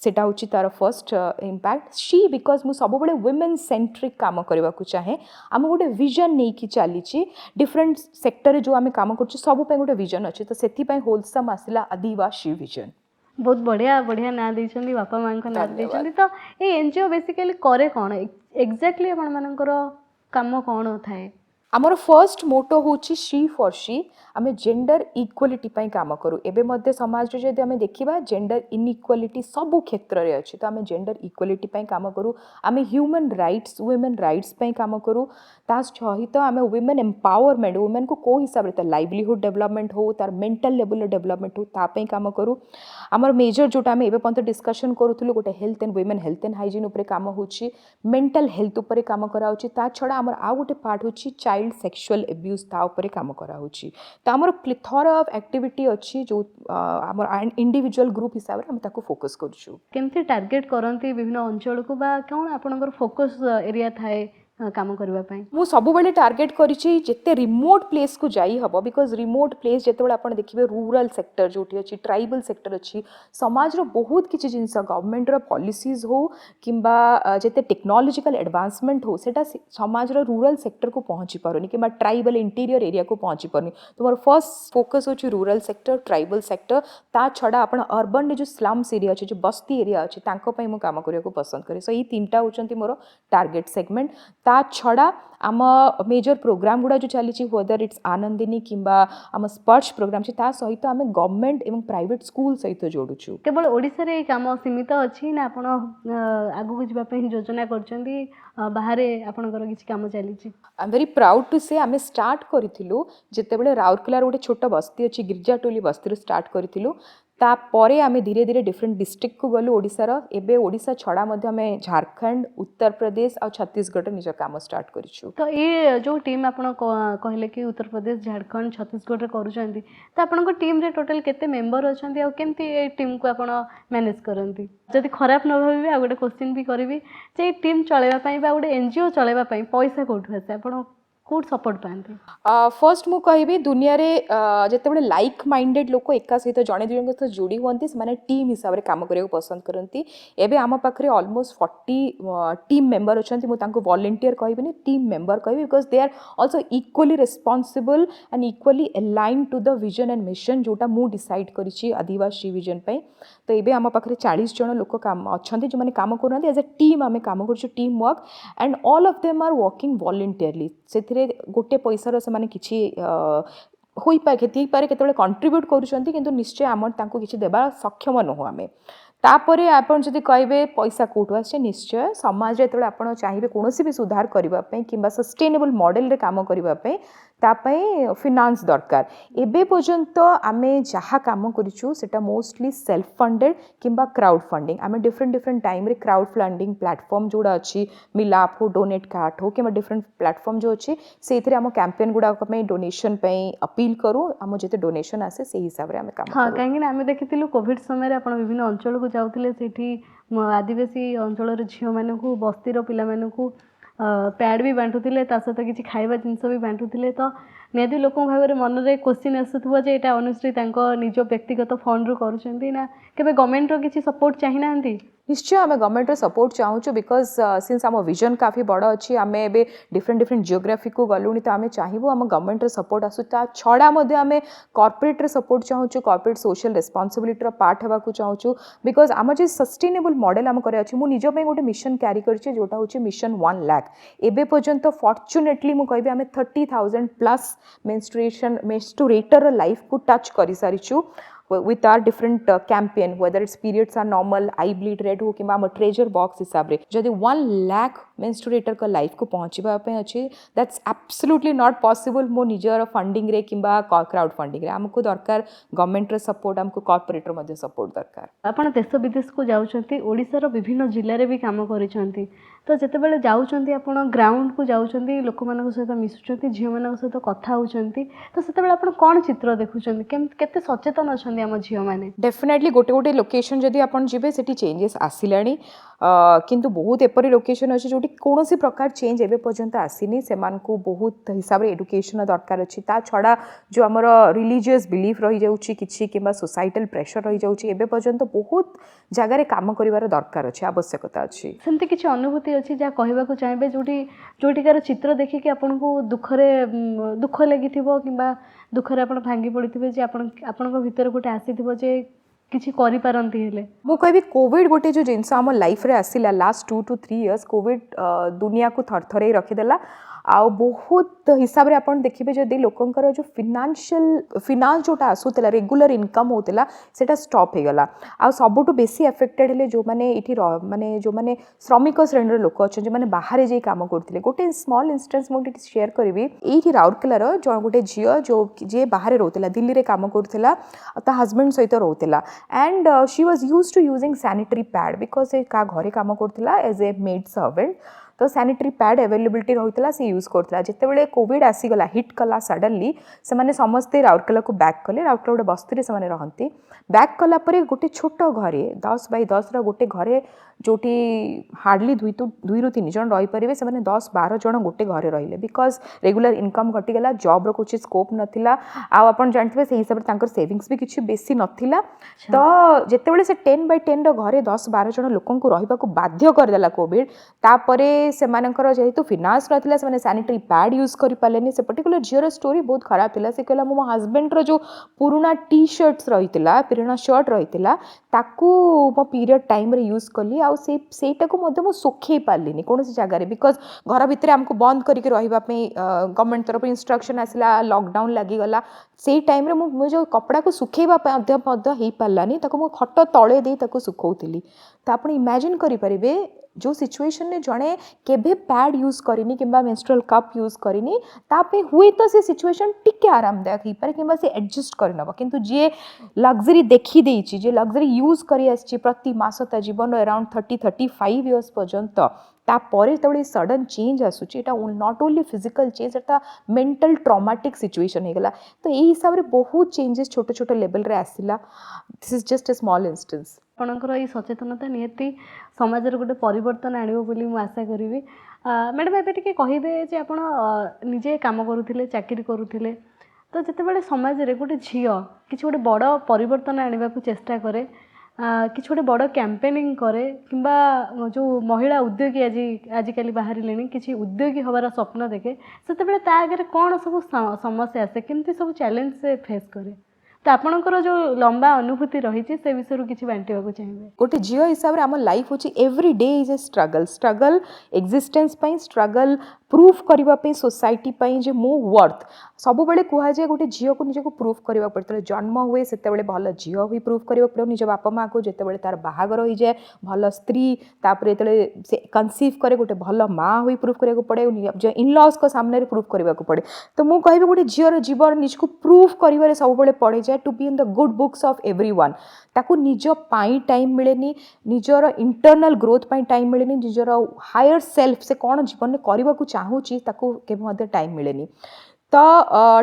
सेटा हूँ तार फर्स्ट इम्पैक्ट शी बिकॉज मु सब बड़े वुमेन सेंट्रिक काम करने को चाहे आम गोटे विजन नहीं कि चली डिफरेंट सेक्टर जो आम काम कर सब गोटे विजन अच्छे तो से होलसम आसला आदिवासी विजन बहुत बढ़िया बढ़िया ना देइछन्ती बापा मां को ना देइछन्ती तो ए एनजीओ बेसिकली करे कोन एक्जेक्टली आपण मानकर काम कोन थाए आमर फर्स्ट मोटो होची शी फॉर शी आमे जेंडर इक्वालिटी पई काम करू एबे मध्य समाज रे जदि आमे देखिबा जेंडर इनइक्वालिटी सब क्षेत्र रे अछि तो आमे जेंडर इक्वालिटी पई काम करू आमे ह्यूमन राइट्स वुमेन राइट्स पई काम करू ता सहित आमे वुमेन एम्पावरमेंट वुमेन को हिसाब रे त लाइवलीहुड डेवलपमेंट हो तार मेंटल लेवल डेवलपमेंट हो ता पई काम करू आमर मेजर जोटा आमे एबे पंत डिस्कशन करूथुलु गोटे health and women health and hygiene ऊपर काम होची मेंटल हेल्थ ऊपर काम करा होची ता छडा आमर आ गोटे पार्ट होची चाइल्ड सेक्सुअल एब्यूज ता ऊपर काम करा होची तो आमर प्लेथोरा ऑफ एक्टिविटी अच्छी जो आमर इंडिविजुअल ग्रुप हिसाब रे हम ताको फोकस करछु केमती टार्गेट करंती विभिन्न अंचल को बा कोन आपनकर फोकस एरिया थाए काम करबा पई मु सब बेले टार्गेट करिछि जेते रिमोट प्लेस को जाई हबो बिकॉज रिमोट प्लेस जेते बेले आपण देखिबे रूरल सेक्टर जोठी अछि ट्राइबल सेक्टर अछि समाज रो बहुत किछि जिंस गवर्नमेंट रो पॉलिसीज हो किंबा जेते टेक्नोलॉजिकल एडवांसमेंट हो सेटा समाज रो रूरल सेक्टर को पहुंची पारोनी किंबा ट्राइबल इंटीरियर एरिया को पहुंची पारोनी तो मोर फर्स्ट फोकस होछि रूरल सेक्टर ट्राइबल सेक्टर ता छडा आपण अर्बन जो स्लम्स एरिया अछि जो बस्ती एरिया अछि तांको पई मु काम करिया को पसंद करे सो ई तीनटा होचंती मोर टार्गेट सेगमेंट ता छड़ा आम मेजर प्रोग्राम गुड़ा जो चली वेदर इट्स आनंदिनी किंबा आम स्पर्श प्रोग्राम ता सहित आम गवर्नमेंट एवं प्राइवेट स्कूल सहित जोड़ुछु केवल ओडिसा रे काम सीमित अछि ना आपण आगु को जिबा पे योजना करचंदी बाहरे आपनकर किछि काम चली छी I am very proud to say आम स्टार्ट करिथिलु जेते बेले राउरकेला गोटे छोट बस्ती अछि गिरजाटोली बस्ती रो स्टार्ट करिथिलु तापरे आमे धीरे धीरे डिफरेंट डिस्ट्रिक्ट को गलु ओडिसा रो एबे ओडिसा छडा मध्ये आमे झारखंड उत्तर प्रदेश और छत्तीसगढ़ निज काम स्टार्ट करिछु तो ये जो टीम आपण कहले कि उत्तर प्रदेश झारखंड छत्तीसगढ़ रे करूचंती तो आपण टीम रे टोटल केते मेंबर अछंती आ केमती ए टीम को आपण मैनेज करंती जदि खराब न भाबी आ गोटे क्वेश्चन भी करबी जे टीम चलेबा पई बा गोटे एनजीओ चलेबा पई पैसा कोठु आसे आपण कोड सपोर्ट पाती फर्स्ट मु कहबी दुनिया रे जेते बड़े लाइक माइंडेड लोक एका सहित जणे दुजन सहित जोड़ी हुंती से माने टीम हिसाब रे काम करिया पसंद करंती एबे आम पाखरे ऑलमोस्ट 40 टीम मेंबर अछंती मु तांको वॉलंटियर कहबिनी टीम मेंबर कहबी because they are also equally responsible and equally aligned to the vision and mission जोटा मु डिसाइड करिछि आदिवासी विजन पई तो एबे आम पाखरे 40 जण लोक काम अछंती जो माने काम करनती एज अ टीम आमे काम करछु team work and all of them are working voluntarily से गोटे पैसार से किसी ହୋଇପାରେ କ୍ଷତି ହେଇପାରେ କେତେବେଳେ କଣ୍ଟ୍ରିବ୍ୟୁଟ୍ କରୁଛନ୍ତି କିନ୍ତୁ ନିଶ୍ଚୟ ଆମର ତାଙ୍କୁ କିଛି ଦେବା ସକ୍ଷମ ନୁହଁ ଆମେ ତାପରେ ଆପଣ ଯଦି କହିବେ ପଇସା କେଉଁଠୁ ଆସୁଛି ନିଶ୍ଚୟ ସମାଜରେ ଯେତେବେଳେ ଆପଣ ଚାହିଁବେ କୌଣସି ବି ସୁଧାର କରିବା ପାଇଁ କିମ୍ବା ସଷ୍ଟେନେବଲ୍ ମଡେଲରେ କାମ କରିବା ପାଇଁ ତା ପାଇଁ ଫିନାନ୍ସ ଦରକାର ଏବେ ପର୍ଯ୍ୟନ୍ତ ଆମେ ଯାହା କାମ କରିଛୁ ସେଟା ମୋଷ୍ଟଲି ସେଲ୍ଫ ଫଣ୍ଡେଡ୍ କିମ୍ବା କ୍ରାଉଡ୍ ଫଣ୍ଡିଂ ଆମେ ଡିଫରେଣ୍ଟ ଟାଇମ୍ରେ କ୍ରାଉଡ୍ ଫଣ୍ଡିଂ ପ୍ଲାଟଫର୍ମ ଯେଉଁଟା ଅଛି ମିଲାପ ହଉ ଡୋନେଟ୍ କାର୍ଟ ହଉ କିମ୍ବା ଡିଫରେଣ୍ଟ ପ୍ଲାଟଫର୍ମ ଯେଉଁ ଅଛି ସେଇଥିରେ ଆମ କ୍ୟାମ୍ପେନ୍ ଗୁଡ଼ାକ ପାଇଁ ଡୋନେସନ୍ ପାଇଁ ଅପିଲ୍ କରୁ ଆମ ଯେତେ ଡୋନେସନ୍ ଆସେ ସେଇ ହିସାବରେ ଆମେ କାମ ହଁ କରୁ କାହିଁକିନା ଆମେ ଦେଖିଥିଲୁ କୋଭିଡ୍ ସମୟରେ ଆପଣ ବିଭିନ୍ନ ଅଞ୍ଚଳକୁ ଯାଉଥିଲେ ସେଇଠି ଆଦିବାସୀ ଅଞ୍ଚଳର ଝିଅମାନଙ୍କୁ ବସ୍ତିର ପିଲାମାନଙ୍କୁ ପ୍ୟାଡ୍ ବି ବାଣ୍ଟୁଥିଲେ ତା ସହିତ କିଛି ଖାଇବା ଜିନିଷ ବି ବାଣ୍ଟୁଥିଲେ ତ ନିହାତି ଲୋକଙ୍କ ଭାବରେ ମନରେ କ୍ୱେଶ୍ଚିନ୍ ଆସୁଥିବ ଯେ ଏଇଟା ଅନୁଶ୍ରୀ ତାଙ୍କ ନିଜ ବ୍ୟକ୍ତିଗତ ଫଣ୍ଡରୁ କରୁଛନ୍ତି ନା କେବେ ଗଭର୍ଣ୍ଣମେଣ୍ଟର କିଛି ସପୋର୍ଟ ଚାହିଁନାହାନ୍ତି ନିଶ୍ଚୟ ଆମେ ଗଭର୍ଣ୍ଣମେଣ୍ଟର ସପୋର୍ଟ ଚାହୁଁଛୁ ବିକଜ ସିନ୍ସ ଆମ ଭିଜନ୍ କାଫି ବଡ଼ ଅଛି ଆମେ ଏବେ ଡିଫରେଣ୍ଟ ଜିଓଗ୍ରାଫିକୁ ଗଲୁଣି ତ ଆମେ ଚାହିଁବୁ ଆମ ଗଭର୍ଣ୍ଣମେଣ୍ଟର ସପୋର୍ଟ ଆସୁ ତା ଛଡ଼ା ମଧ୍ୟ ଆମେ କର୍ପୋରେଟ୍ର ସପୋର୍ଟ ଚାହୁଁଛୁ କର୍ପୋରେଟ୍ ସୋସିଆଲ୍ ରେସ୍ପନ୍ସିବିଲିଟିର ପାର୍ଟ ହେବାକୁ ଚାହୁଁଛୁ ବିକଜ ଆମର ଯେ ସଷ୍ଟେନେବଲ୍ ମଡେଲ୍ ଆମ କରିବାର ଅଛି ମୁଁ ନିଜ ପାଇଁ ଗୋଟେ ମିଶନ୍ କ୍ୟାରି କରିଛି ଯେଉଁଟା ହେଉଛି ମିଶନ୍ 1 ଲାଖ୍ ଏବେ ପର୍ଯ୍ୟନ୍ତ ଫର୍ଚୁନେଟଲି ମୁଁ କହିବି ଆମେ 30,000 ପ୍ଲସ୍ ମେନ୍ଷ୍ଟ୍ରୁରେଟର ଲାଇଫ୍କୁ ଟଚ୍ କରିସାରିଛୁ with our different campaign whether it's periods are normal I bleed red हो किंबा हम treasure box हिसाब रे जदि 1 लाख menstruator का लाइफ को पहुँचवा पे अच्छे that's absolutely not possible मो निजर फंडिंग रे किंबा क्राउड फंडिंग रे हमको दरकार गवर्नमेंट रे सपोर्ट हमको कॉर्पोरेट रे मध्ये सपोर्ट दरकार ଆପଣ ଦେଶ ବିଦେଶକୁ ଯାଉଛନ୍ତି ଓଡ଼ିଶାର ବିଭିନ୍ନ ଜିଲ୍ଲାରେ ବି କାମ କରିଛନ୍ତି ତ ଯେତେବେଳେ ଯାଉଛନ୍ତି ଆପଣ ଗ୍ରାଉଣ୍ଡକୁ ଯାଉଛନ୍ତି ଲୋକମାନଙ୍କ ସହିତ ମିଶୁଛନ୍ତି ଝିଅମାନଙ୍କ ସହିତ କଥା ହେଉଛନ୍ତି ତ ସେତେବେଳେ ଆପଣ କ'ଣ ଚିତ୍ର ଦେଖୁଛନ୍ତି କେତେ ସଚେତନ ଅଛନ୍ତି ଆମ ଝିଅମାନେ डेफिनेटली गोटे गोटे लोकेशन जदि आप जी से चेंजेस आसिलानी किंतु बहुत एपरी लोकेशन अच्छी जो कौन प्रकार चेंज एवं पर्यंत आसीनी से बहुत हिसाब से एडुकेशन दरकार अच्छी ता छड़ा जो आमर रिलीजियस बिलीफ रही जाऊँगी किसी कि सोसाइटल प्रेशर रही जाऊँगी एवं पर्यंत बहुत जगार काम कर दरकार अच्छी आवश्यकता अच्छी सेमती किसी अनुभूति अच्छी जहाँ कहवाक चाहिए जोटिकार चित्र देखिए आपन को दुख लगी कि दुखरे आप भांगी पड़े जे आपण भीतर गोटे आसी जे किसी करिपारंती हेले मु कहबी कोविड गोटे जो जिनस आम लाइफ रे आसिला लास्ट 2 to 3 इयर्स कोविड दुनिया को थरथरे रखीदेला आ बहुत हिसाब से आप देखिए जदि लोकंकर जो फिनान्स जोटा आसूला रेगुलर इनकम होता सेटा स्टॉप हो गला आ सबुठ बेसी एफेक्टेड हेले जो माने इठी माने जो माने श्रमिक श्रेणी लोक अच्छा जो माने बाहर जाई काम करथिले गोटे स्मॉल इंस्टेंस मु शेयर करिवि एठी राउरकेलार जो गोटे झियो जो जे बाहर रहउतिला दिल्ली रे काम करथिला ता हस्बैंड सहित रहउतिला and she was used to using sanitary pad because से का घरे काम करथिला एज ए मेड सर्वेंट तो सैनिटरी पैड अवेलेबिलिटी रही से यूज करता जितेबाला कोविड आसीगला हिट कला सडनली से समस्ते राउरकेला को बैक कले राउरकेला गोटे बस्ती से रहती बैक कलापर गोटे छोट घरे 10 by 10 गोटे घरे जोटी हार्डली 2 ରୁ 3 जन रहीपर से 10-12 जन गोटे घरे रहिले बिकज रेगुलर इनकम घटीगला जॉब कुछ स्कोप नाला आप जानते से हिसाब से सेविंग्स भी किसी बेसी नाला तो जितेबाला से 10 by 10 घरे 10-12 जन लोक रहा बाध्य करदेला कोविड तापरे सेमानकर जेहेतु फिनान्स नाला से सैनिटरी पैड यूज कर पारे से पर्टिकुलर झीर स्टोरी बहुत खराब थिला से कहला मो हस्बैंड जो पुराना टी शर्ट्स रही पुराना शर्ट रही मो पीरियड टाइम रे यूज कली आईटा को सुखई पार्ली कौन जगार बिकज घर भितर आमको बंद करके रही गवर्नमेंट तरफ इंस्ट्रक्शन आसला लॉकडाउन लगिगला से टाइम रे जो कपड़ा को सुखेवा हो पारानी मो खट तले दे सुखौली तो आप इमेजिन करें जो सिचुएशन ने जड़े केभे पैड यूज करनी कि मेंस्ट्रुअल कप यूज करनी तापे हुए तो से सिचुएशन टिके आरामदायक हो पारे कि से एडजस्ट करनब किंतु जे लग्जरी देखी देछि जे लग्जरी यूज करी आछि प्रति मास ता जीवन अराउंड 30-35 इयर्स पर्यंत तापर जो sudden change आसूची Etah not only physical change Etah mental traumatic situation होगला तो यही हिसाब से बहुत चेंजेस छोटे छोटे लेवल रे आसिला this is just a small instance आपणकर ये सचेतनता निहती समाज गोटे परिवर्तन आणव बोली मु आशा करी मैडम एबे टिके कहिबे जे आपण निजे काम करूथिले चाकरी करूथिले तो जितेबाला समाज रे गोटे झियो किछि गोटे बड़ परिवर्तन आनिबा को चेष्टा करे किछि गोटे बड़ कैंपेनिंग करे किंबा जो महिला उद्योगी आजिकल बाहर किछि उद्योगी हबार स्वप्न देखे सेतेबेले ता आगे कौन सब समस्या आसे केमती सब चैलेंज से फेस करे तो आपणकर जो लंबा अनुभूति रही से विषय किसी बांटा चाहिए गोटे झील हिसाब से आम लाइफ होची every day is a struggle existence struggle proof करने सोसाइटी जे मो वर्थ ସବୁବେଳେ କୁହାଯାଏ ଗୋଟେ ଝିଅକୁ ନିଜକୁ ପ୍ରୁଭ୍ କରିବାକୁ ପଡ଼େ, ଯେତେବେଳେ ଜନ୍ମ ହୁଏ ସେତେବେଳେ ଭଲ ଝିଅ ହୋଇ ପ୍ରୁଭ୍ କରିବାକୁ ପଡ଼ିବ ନିଜ ବାପା ମାଆକୁ, ଯେତେବେଳେ ତାର ବାହାଘର ହୋଇଯାଏ ଭଲ ସ୍ତ୍ରୀ, ତାପରେ ଯେତେବେଳେ ସେ କନସିଭ୍ କରେ ଗୋଟେ ଭଲ ମାଆ ହୋଇ ପ୍ରୁଭ୍ କରିବାକୁ ପଡ଼େ, ନିଜ ଇନଲସ୍ଙ୍କ ସାମ୍ନାରେ ପ୍ରୁଭ୍ କରିବାକୁ ପଡ଼େ। ତ ମୁଁ କହିବି ଗୋଟେ ଝିଅର ଜୀବନ ନିଜକୁ ପ୍ରୁଭ୍ କରିବାରେ ସବୁବେଳେ ପଡ଼ିଯାଏ to be in the good books of everyone. ତାକୁ ନିଜ ପାଇଁ ଟାଇମ୍ ମିଳେନି, ନିଜର ଇଣ୍ଟରନାଲ୍ ଗ୍ରୋଥ୍ ପାଇଁ ଟାଇମ୍ ମିଳେନି, ନିଜର ହାୟର ସେଲ୍ଫ ସେ କ'ଣ ଜୀବନରେ କରିବାକୁ ଚାହୁଁଛି ତାକୁ କେବେ ମଧ୍ୟ ଟାଇମ୍ ମିଳେନି। ତ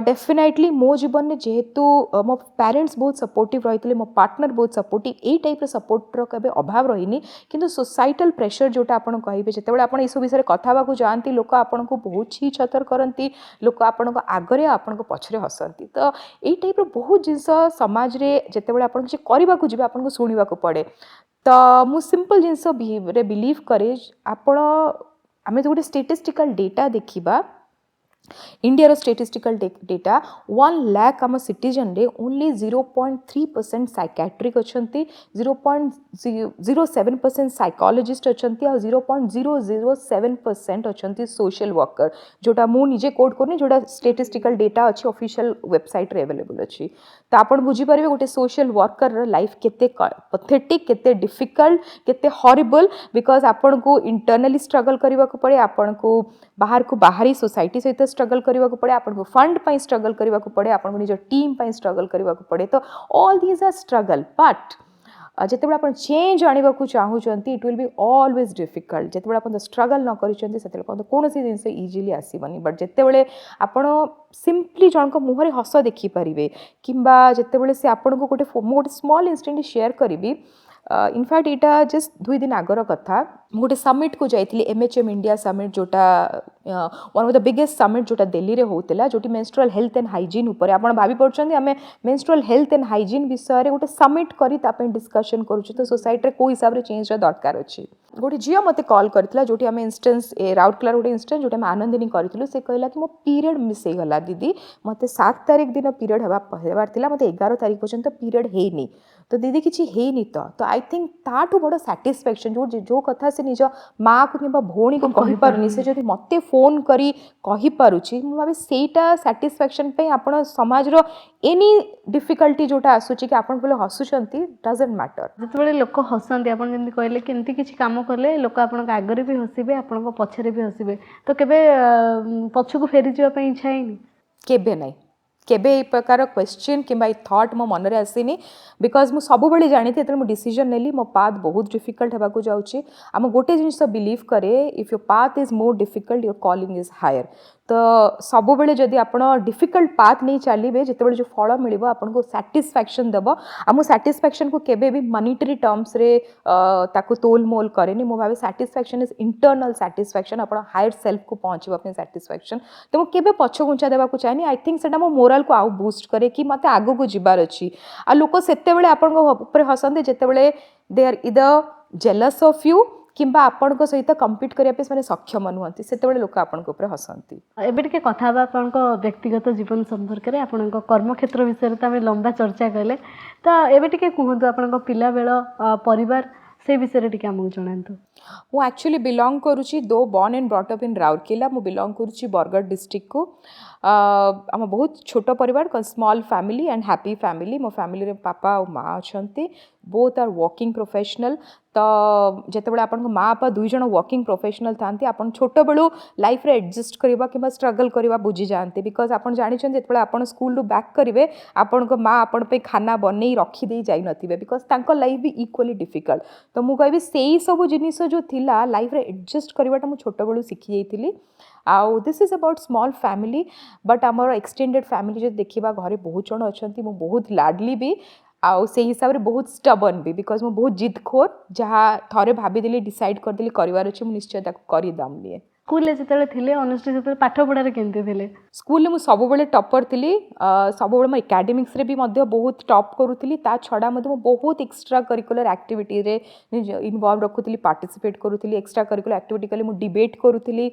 डेफिनेटली मो जीवन में जेहेतु मो पेरेंट्स बहुत सपोर्टिव रही, मो पार्टनर बहुत सपोर्टिव, यही टाइप सपोर्टर केबे अभाव रही, किंतु सोसाइटल प्रेशर जोटा आपण कहे जिते आप विषय कथा जाती लोक आपन को बहुत छी छतर करती, लोक आपण आगरे आपण पछरे हसती। तो यही टाइप बहुत जिनस समाज रे जिते आप किसी करने को जी आपको शुणा पड़े। तो मु सिंपल जिनस बिलीव करे आपण आम जो गोटे स्टेटिस्टिकल डेटा देखा इंडिया स्टेटिस्टिकल डेटा 1 लाख आम सिटीजन रे ओनली 0.3% साइकेट्रिक अच्छा, 0.07% साइकोलॉजिस्ट अच्छा और 0.007% अच्छा सोशल वर्कर, जोटा मु निजे कोड करनी जोटा स्टेटिस्टिकल डेटा अच्छी ऑफिशियल वेबसाइट रे अवेलेबल अच्छी। तो आप बुझीपारे गोटे सोशल वर्कर लाइफ केते पथेटिक, केते डिफिकल्ट, केते हॉरिबल, बिकॉज आपन को इंटरनली स्ट्रगल करने को पड़े, आपन को बाहरी सोसाइटी सहित स्ट्रगल करने को पड़े, आपन को फंड पाई स्ट्रगल करने को पड़े, आपन को निज टीम पाई स्ट्रगल करने को पड़े। तो all these are struggle, but जिते आप चेंज आने को चाहूँगी it will be always difficult. जिते आप स्ट्रगल न कर कौन जिन इजिली आसबनी, बट जिते आप सिंपली जनक मुहर हस देखिपारे कि जिते से आपन को गोटे स्मॉल इंसिडेंट शेयर करी। इनफैक्ट यहाँ जस्ट 2 दिन आगर कथा गोटे समिट को जाइए, MHM इंडिया समिट जोटा one of the biggest summit जोटा दिल्ली रे होता, जो मेंस्ट्रुअल हेल्थ एंड हाइजीन उपर आप भाभी पड़ते आम मेंस्ट्रुअल हेल्थ एंड हाइजीन विषय गोटे समिट करी डिस्कशन करुँ। तो सोसाइटी को हिसाब से चेंज दरकार अच्छी। गोटे झील मत कॉल करता जो आम इंस्टेंस राउरकेला गोटे इंस्टेंस जो आनंदिनी करूँ, से कहला कि मो पीरियड मिस हो गला दीदी, मत 7 तारीख दिन पीरियड होबार मत 11 तारीख पर्यंत पीरियड है तो दीदी किसी है तो आई थिंक ताठू बड़ सैटिस्फैक्शन जो कथा से निज माँ को कि भौणी को कही पारुनी से जब मत फोन करी कही पारुची, मु भावे सेटा सैटिस्फैक्शन पे आपण समाज रो एनी डिफिकल्टी जोटा आसुची कि आपण बोले हसुचंती डजंट मैटर। जिते लोक हसती आप जमी कहले कि एमती किसी कम कले लोक आपण आगे भी हसबे, आपण पछरे भी हसबे, तो केबे पछकू फेरी जावाई इच्छा है केबे नहीं, केबे ए प्रकार क्वेश्चन कि थॉट मो मन रे आसीनी, बिकॉज मु सब बेले जानी थी मु डिसीजन नेली मो पाथ बहुत डिफिकल्ट होगा जाऊँगी। आम गोटे जिनिस बिलीव करे if your path is more difficult your calling is higher. तो सब बेले जदि आप डिफिकल्ट पाथ नहीं चलिए जिते जो फल मिल आपको सैटिस्फैक्शन देव, आम सैटिस्फैक्शन को केबे भी मनीटरी टर्म्स रे ताकू तोल मोल करेनि। मो भावे सैटिस्फैक्शन इज इंटरनल सैटिस्फैक्शन, आप हायर सेल्फ को पहुँचे सैटिस्फैक्शन। तो मुझे केबे पछ घुंचा देवाक चाहेनि। आई थिंक सेटा मो मोराल को आउ बूस्ट करे कि मत आगो को जीवार अच्छी। आ लोक सेते बेले आपन ऊपर हसंते जेते बेले they are either jealous of you किंबा आपण सहित कम्पीट करने से सक्षम नुहति, से लोक आपण हसती। एबे टिके कथा आपण व्यक्तिगत जीवन संपर्क में आपण कर्मक्षेत्र विषय तो आम लंबा चर्चा कले, तो एबे टिके कहतु आपण पिला बेल परिवार से विषय टिके आमको जणातु। मु एक्चुअली बिलोंग करुची दो born and brought up in Rourkela. मु बिलोंग करुची बरगढ़ डिस्ट्रिक्ट को। आम बहुत छोट परिवार small family and happy family. मो फैमिली रे पापा और माँ अच्छा, बोथ आर वर्किंग प्रोफेशनल। तो जिते आप माँ बापा दुई जन वर्किंग प्रोफेशनल था आप छोट बेलू लाइफ रे एडजस्ट करवा कि स्ट्रगल करवा बुझी जाते, बिकज आप जानते जो आप स्कूल रू बैक करेंगे आपण माँ आपण पे खाना बनई रखीदे जाई नथिबे, बिकज तांको लाइफ भी इक्वली डिफिकल्ट। तो मुझे कहबी सेई सब जिनिस जो थिला लाइफ रे एडजस्ट करवाटा मु छोट बेलू शिखी जाइतिली। आउ this is about small family, but आमर एक्सटेंडेड फैमिली जो देखा घरे बहुत जन अच्छा, मु बहुत लाडली भी आउ से हिसाब से बहुत स्टबन भी, बिकज मु बहुत जिदखोर, जहाँ थरे भाभी डिसाइड करदेली करिवार अछि मु निश्चय ताको करि दाम लिए। स्कूल जिते थे ऑनेस्टली से पाठ पढ़ारे केमती थे? स्कूल में सब बेले टॉपर थी, सब बेले मो एकेडमिक्स रे भी मध्य बहुत टॉप करूली। ता छड़ा मु बहुत एक्स्ट्रा करिकुलर एक्टिविटी रे इन्वॉल्व रखुली, पार्टिसिपेट करूली। एक्स्ट्रा करिकुलर एक्टिविटी कले मु डिबेट करूली,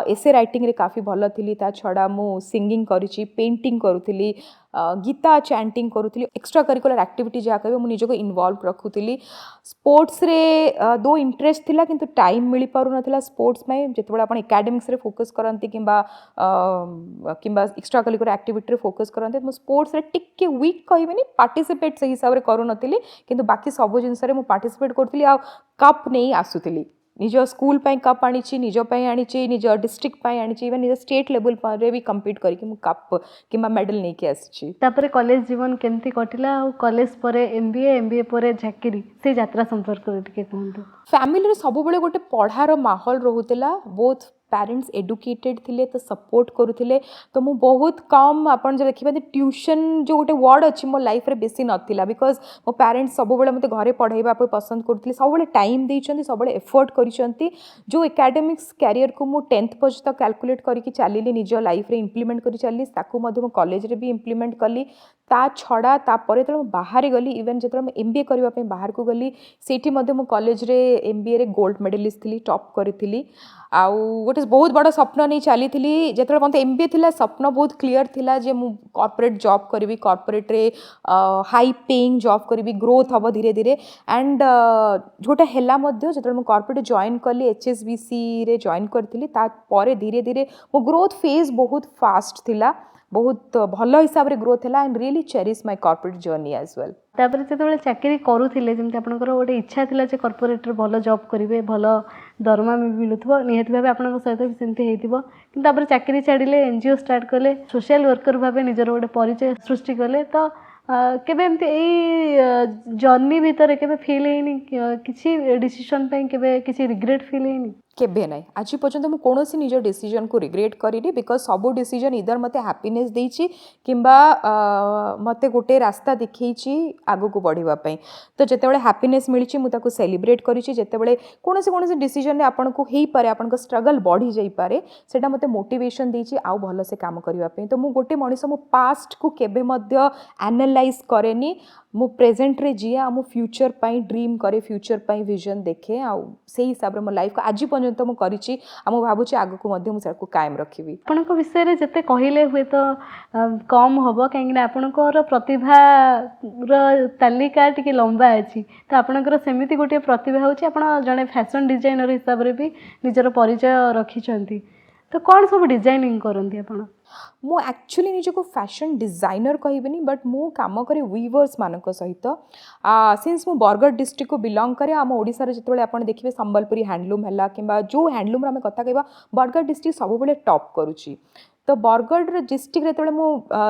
एसे राइटिंग रे काफ़ी भल थी। ता छड़ा मु सिंगिंग करी, पेंटिंग करूली, गीता चैंटिंग करूली एक्स्ट्रा करिकुलर एक्टिविटी जहाँ कह मुझे इनवॉल्व रखुली स्पोर्ट्स रे दो इंटरेस्ट थिला किंतु टाइम मिल पार ना स्पोर्ट्स में जिते आप एकेडमिक्स रे फोकस करती कि एक्स्ट्रा करिकुलर एक्टिविटी फोकस करते तो स्पोर्ट्स रे टिके वीक कहबेनी पार्टिसिपेट से हिसाब से करूनली किंतु बाकी सब जिनस पार्टिसिपेट करूली आ कप नहीं आसुली निज स्कूल पाई कप आनी निज आनी निज डिस्ट्रिक्ट आनी इवन निज स्टेट लेवल पर भी कम्पीट करके कप कि मेडल नहीं के आसी तापर कॉलेज जीवन केमती कटिला और कॉलेज पर एमबीए पर चाकरी से यात्रा संपर्क टिके कहतु फैमिली सब गोटे पढ़ार माहौल रोला बोथ पेरेंट्स एडुकेटेड थिले तो सपोर्ट करुले तो मु बहुत कम आपन जो देखिबा ट्यूशन जो गोटे वर्ड अच्छी मो लाइफ रे बेसी नथिला बिकॉज मो पेरेंट्स सब बेले मते घरे पढ़ाइबा पे पसंद करथिले सब बेले टाइम देइछंती सब बेले एफर्ट करिसंती जो एकेडमिक्स कैरियर को मु 10th पर्यंत कैलकुलेट करके चलिली निज लाइफ रे इंप्लीमेंट करी चली ताकू मध्य मो कॉलेज रे भी इंप्लीमेंट कली ता छड़ा तापर जो बाहर गली इवेन जो एमबीए करने बाहर को गली सेठी मध्य मो कॉलेज रे एमबीए रे गोल्ड मेडलिस्ट थी टॉप करी आउ गोटे बहुत बड़ा स्वप्न नहीं चली जो मत एमबीए थिला स्वप्न बहुत क्लीयर थिला जे मु कॉर्पोरेट जॉब करी कॉर्पोरेट रे हाई पेइंग जॉब करी ग्रोथ हम धीरे धीरे एंड जोटा है जो कॉर्पोरेट जॉइन कली एचएसबीसी रे जॉइन करी धीरे धीरे मो ग्रोथ फेज बहुत फास्ट थिला बहुत भल हिसाब से ग्रोथ है and really cherish my corporate journey as well तापर जो चाकरी करुले जमी आपंकर गोटे इच्छा था जे कॉर्पोरेट भल जॉब करेंगे भल दरमा भी मिलूथो निहत भाव आप सहित भी सेमती होती चाकरी छाड़िले एनजीओ स्टार्ट कले सोशल वर्कर भाव निजर गोटे परिचय सृष्टि कले तो केबे एमती जर्नी भितर केबे फील होनी किसी डिसीजन पे किसी रिग्रेट फील होनी केबे ना आज पर्यंत मुझे कौन निज डिसीजन को रिग्रेट करिनी बिकज सब डिसीजन इधर मते हैप्पीनेस देइछि किंबा मते गोटे रास्ता देखैछि आगो को बढ़िबा तो जेतेबेले हैप्पीनेस मिलिछि मु ताको सेलिब्रेट करिछि जेतेबेले कौन डिसीजन रे आपन को हेई पारे आपन को स्ट्रगल बढ़ी जाई पारे सेटा मते मोटिवेशन देइछि आउ भल से काम करिबा तो मु गोटे मनिष मु पास्ट को केबे मध्य एनालाइज करेनी मु प्रेजेंट रे जिया मु फ्यूचर पाई ड्रीम करे फ्यूचर पाई विजन देखे आ से हिसाब रे मो लाइफ को आज पर्यंत मु करिछि आ मु भाबुछि आगु को मध्य मु सेको कायम रखिबी आपनक विषय रे जते कहिले हुए तो कम हबो काहेकि आपनकर प्रतिभा र तालिका टिके लंबा अछि तो आपनकर सेमिति गोटे प्रतिभा होछि आपण जने फैशन डिजाइनर हिसाब रे भी निजर परिचय रखिछंती तो कौन सब डिजाइनिंग करंती आपण मु एक्चुअली निजको फैशन डिजाइनर कहबेनी बट मु काम करे वीवर्स मानक सहित सिंस मु बरगढ़ डिस्ट्रिक्ट को बिलोंग करे आम ओडिसा रे जतबेले आपण देखिबे संबलपुरी हैंडलूम हला किंबा जो हैंडलूम रे हम कथा कहबा बरगढ़ डिस्ट्रिक्ट सब बेले टॉप करूची तो बरगढ़ डिस्ट्रिक्ट रे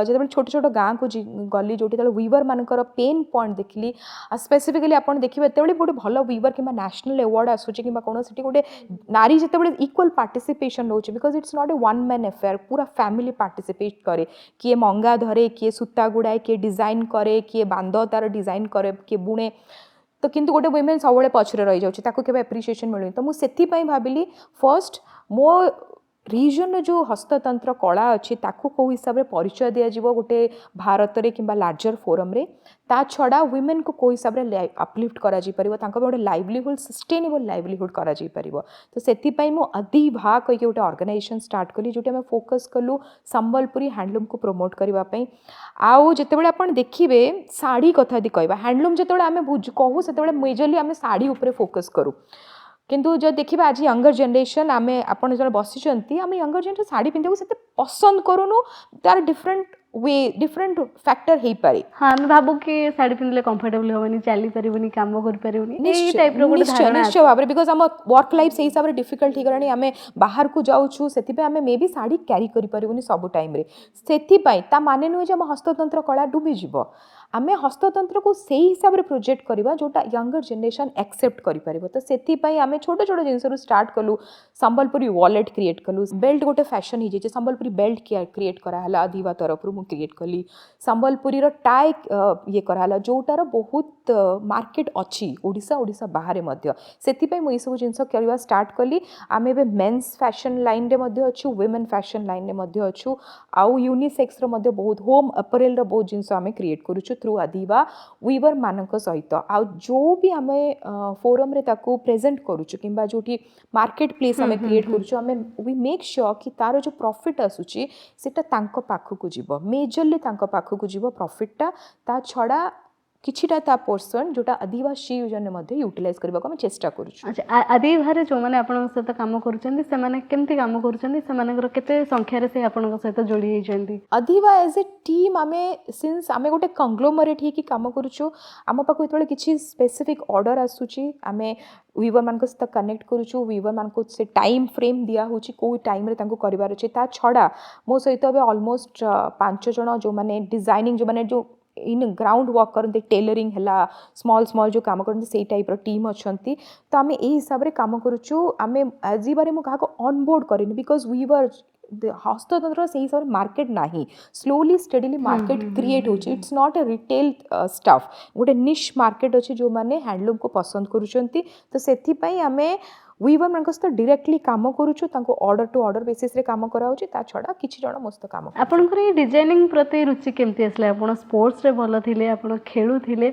जो छोट छोट गाँ को गली जो वीवर मानकर पेन पॉइंट देखली स्पेसिफिकली आप देखिए जो गोटे भल वीवर कि नेशनल अवार्ड आसूँ कि कौन से गोटे नारी जो इक्वल पार्टिसिपेशन रोचे because it's not a one man affair पूरा फैमिली पार्टिसिपेट करे किए मंगा धरे किए सूता गुड़ाए किए डिजाइन करे किए बांध तार डिजाइन करे किए बुणे तो किंतु गोटे वुमेन सब पछरे रही जाऊँ ताको केबे एप्रिसिएशन मिलुनी तो मुझे भाविली फर्स्ट मो रीजन जो हस्ततंत्र कला अच्छी ताकू कौ हिसाब से परिचय दिज्व गोटे भारत रे किंबा लार्जर फोरम रे ता छड़ा वुमेन को कौ हिसाब से अपलिफ्ट करा जी परिबो तांको गोटे लाइवलीहुड सस्टेनेबल लाइवलीहुड करा जी परिबो तो सेति पई मो अधिभा कहि गोटे ऑर्गेनाइजेशन स्टार्ट कली जोटे हम फोकस कलु संबलपुरी हैंडलूम को प्रमोट करबा पई आउ जेतेबेले आपण देखिबे साड़ी कथा दि कहबा हैंडलूम जेतेबेले आमे कहू सेतेबेले मेजरली आमे साड़ी ऊपर फोकस करू किंतु जो देखिए आज यंगर जनरेशन आम आप बसी आम यंगर जनरेशन साड़ी पिंधा से पसंद करूनु तार डिफरेंट वे डिफरेंट फैक्टर हो पारे हाँ आम भावु कि साड़ी पिंधले कंफर्टेबल होनी चली पारिबनी काम कर पारिबनी निश्चय भाव में बिकज आम वर्क लाइफ से हिसाब से डिफिकल्ट हो गलानी आम बाहर को जाऊँ से आम मे भी साड़ी क्यारी कर पारिबनी सब टाइम रे से माने नुहे आम हस्ततंत्र कला डूबीज आम हस्ततंत्र को से हिसाब से प्रोजेक्ट करवा जोटा यंगर जनरेशन एक्सेप्ट कर तो से आम छोट छोट जिन स्टार्ट कलु संबलपुरी वॉलेट क्रिएट कलु बेल्ट गोटे फैशन हो जाए संबलपुरी बेल्ट क्रिएट कराला अधिवा तरफ मुझे क्रिएट कली संबलपुरी टाई ये कराला जोटार बहुत मार्केट अच्छी ओडिशा ओडिशा बाहर से मुझे सब जिन करवा स्टार्ट कली आम ए मेन्स फैशन लाइन रे अच्छु वुमेन फैशन लाइन रे अच्छु आउ यूनिसेक्स बहुत होम अपरेल बहुत जिन आम क्रिएट करूँ थ्रू अधिवा वीवर मानक सहित आ जो भी आम फोरम रे ताकू प्रेजेंट करूछु किंबा जोठी मार्केट प्लेस आम क्रिएट करूछु आम वी मेक श्योर कि तार जो प्रॉफिट आसुची सेटा तांको पाखकू जीव मेजरली तांको पाखकू जीव प्रॉफिटटा ता छड़ा किछिटा ता पोर्सन जोटा आदिवासी यूजन मध्ये यूटिलाइज करबा को हम चेष्टा करूछु। अच्छा आदि भारे जो माने आपन सहित काम करूछन्ती से माने केमती काम करूछन्ती से मानकर केते संख्या रे से आपन सहित जोड़ी हेजन्ती अधिवा एज ए टीम आमे सिंस आमे गोटे कंग्लोमरेट ही की काम करूछु आम पाखु एतबेले किछि स्पेसिफिक ऑर्डर आसुची आमे वीवर मानक सहित कनेक्ट करूछु वीवर मानक से टाइम फ्रेम दिया होची कोई टाइम रे तांको करिवार अछि ता छडा मो सहित अबे ऑलमोस्ट 5 जण जो माने डिजाइनिंग जो माने जो इन ग्राउंड वर्क करते टेलरिंग है स्मॉल स्मॉल जो काम करते से टाइप टीम अच्छा तो आम यही हिसाब से काम करुचु आम आज बारे मुझे ऑनबोर्ड करें बिकज वीवर हस्ततंत्र से हिसाब से मार्केट नहीं स्लोली स्टेडीली मार्केट क्रिएट होची it's not a retail stuff गोटे निश मार्केट अच्छे जो मैंने हैंडलूम को पसंद करुँच तो से आम वीवर मान सहित डायरेक्टली काम करूछु तांको ऑर्डर टू ऑर्डर बेसिस रे काम करा होची ता छडा किछि जण मस्त काम आपनकर ये डिजाइनिंग प्रति रुचि केमती असले आपण स्पोर्ट्स रे भलो थिले आपण खेलु थिले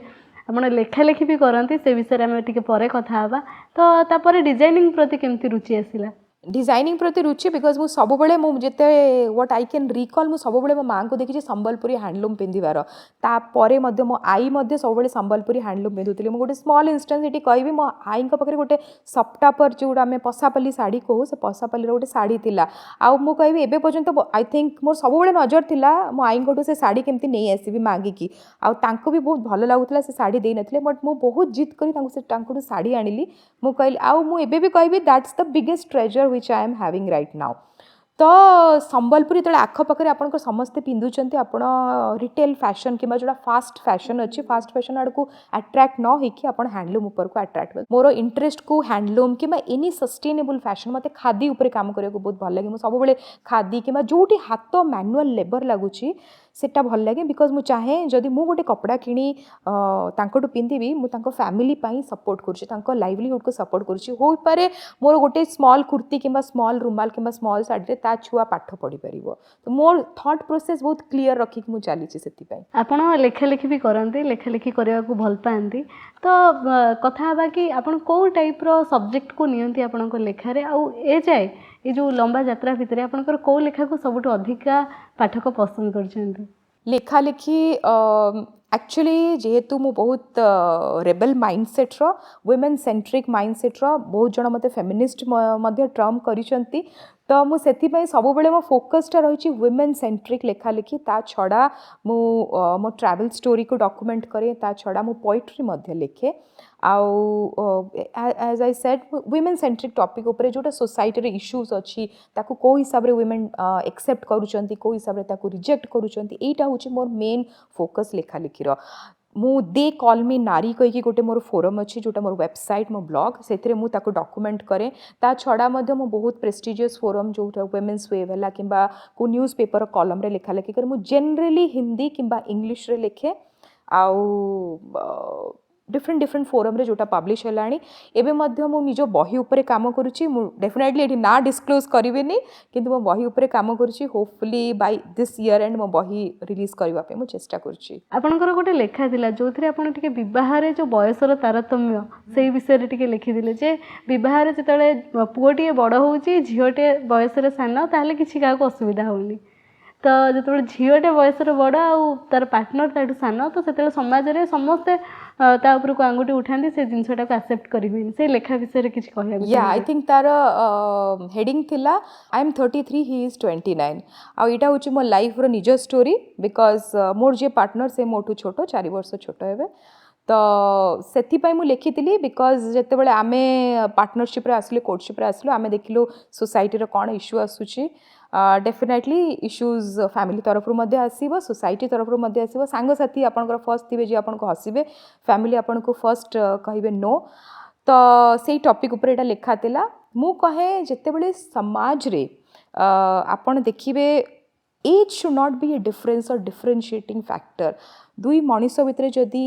आपण लेखा लेखी भी करंती से विषय रे हम टिके परे कथा हबा तो तापर डिजाइनिंग प्रति केमती रुचि आसिला डिजाइनिंग प्रति रुचि बिकज मु सब बेले मु जेते व्हाट आई कैन रिकॉल मु सब बेले मो मां को देखि संबलपुरी हैंडलूम पिंदिबार ता परे मध्ये मो आई मध्ये सब बेले संबलपुरी हैंडलूम पिंदुतिले मु गोटे स्मॉल इंस्टेंस एटी कहबी मो आई को पकरे गोटे सप्ता पर जोडा में पसापल्ली साड़ी को से पसापल्ली रो गोटे साड़ी थिला आ मु कहबी एबे पर्यंत आई थिंक मोर सब बेले नजर थिला मो आई को से साड़ी केमती नै आसीबी मागी की आ तांको भी बहुत भलो लागुतला से साड़ी देई नथिले बट मु बहुत जिद करी तांको से तांको साड़ी आनिली मु कहली आ मु एबे भी कहबी that's the biggest treasure which I am having right now तो संबलपुरी तले आखपाखे आपंकर समस्ते पिंधुंट आपण रिटेल फैशन कि जोड़ा फास्ट फैशन अच्छी फास्ट फैशन आड़ को अट्राक्ट न होकि आप हैंडलूम उपर को अट्राक्ट मोर इंटरेस्ट को हैंडलूम कि एनी सस्टेनेबल फैशन मत खादी उपर काम करने को बहुत भल लगे सब बेले खादी कि जोटी हाथ मैनुअल लेबर लगुच सेटा भल लगे बिकज मु चाहे जदि मु गोटे कपड़ा किणी तांकोटु पिंधिबी मु तांको फैमिली पाई सपोर्ट करुछि तांको लाइवलीहुड को सपोर्ट करुछि होई पारे मोर गोटे स्मॉल कुर्ती किंबा स्मॉल रुमाल किंबा स्मॉल साड़ी रे ता छुआ पाठ पढ़ी परिबो तो मोर थॉट प्रोसेस बहुत क्लियर रखी मु चली सेति पाई आपण लेखा लेखी भी करंती लेखा लेखी करया को भल पांती तो कथा हबा कि आपण को टाइप रो सब्जेक्ट को नियंती आपण को लेखा रे आ ए जाय ये जो लंबा यात्रा भितर आपनकर को लेखा को सबुठ अधिका पाठक पसंद करछन्ती लेखा लेखी एक्चुअली जेहेतु मु बहुत रेबल माइंडसेट रो वुमेन सेंट्रिक माइंडसेट रो बहुत जण मते फेमिनिस्ट मध्ये टर्म करिसंती तो मु सेति पई सब बेले मो फोकसटा रहिछि वुमेन सेंट्रिक लेखा लेखी ता छडा मु मो ट्रैवल स्टोरी को डॉक्यूमेंट करे ता छडा मु पोएट्री मध्ये लिखे आउ as I said women centric topic ऊपर जोटा सोसाइटी रे इश्यूज अच्छी ताकू को हिसाब रे वुमेन एक्सेप्ट करूचंती को हिसाब रे ताकू रिजेक्ट करूचंती एटा होची मोर मेन फोकस लेखा लेखी रो मु दे कॉल मी नारी कहीकि गोटे मोर फोरम अच्छी जोटा मोर वेबसाइट मो ब्लॉग से मु ताकू डॉक्यूमेंट करे ता छड़ा मध्ये मु बहुत प्रेस्टिजियस फोरम जोटा वुमेन्स वेव हला किंबा को न्यूज़ पेपर कॉलम रे लेखा लेखी कर मु जनरली हिंदी किंबा इंग्लिश रे लिखे आउ डिफरेंट फोरम रे जोटा पब्लिश हेलाणी एबे मध्य मु निजो बही ऊपर काम करूची मु डेफिनेटली एठी ना डिस्क्लोज करिवेनी किंतु मो बही ऊपर काम करूची hopefully by this year and मो बही रिलीज करबा पे मु चेष्टा करूची आपनकर गोटे लेखा थिला जोथरे आपन टिके विवाह रे जो बयसर तारतम्य सेही विषय रे टिके लिखि दिले जे विवाह रे जतले पुओटी बड़ होउची झियोटे बयस रे सान ताले किछि का को असुविधा होउनी तो जो झीटे बयस बड़ आउ तार पार्टनर ताठू सान तो से समाज में समस्ते ता ऊपर को आंगुठी उठाती से जिनटा को एक्सेप्ट करेंगे से लेखा विषय किसी कहया आई थिंक तार हेडिंग थिला आई एम 33 ही इज 29 आ इटा होची मो लाइफ रो निज story because more J partner से मोठू छोट 4 वर्ष छोट हेबे तो से मुझे लिखी बिकज जिते बड़े आम पार्टनरशिप आसलु कोर्टशिप आसलु आम देखिलु सोसाइटी कौन इश्यू आसूची डेफिनेटली इश्यूज फैमिली तरफ आसो सोसाइटी तरफ आसो सांगसाथी आपंकर फर्स्ट थे जी आपको हसबे फैमिली आपन को फर्स्ट कहे नो तो से टॉपिक ऊपर एटा लिखा थिला मु कहे जिते बड़े समाज रे आपन देखिबे age should not be a difference और डिफरेंशिएटिंग फैक्टर दुई मनीष भितर जदि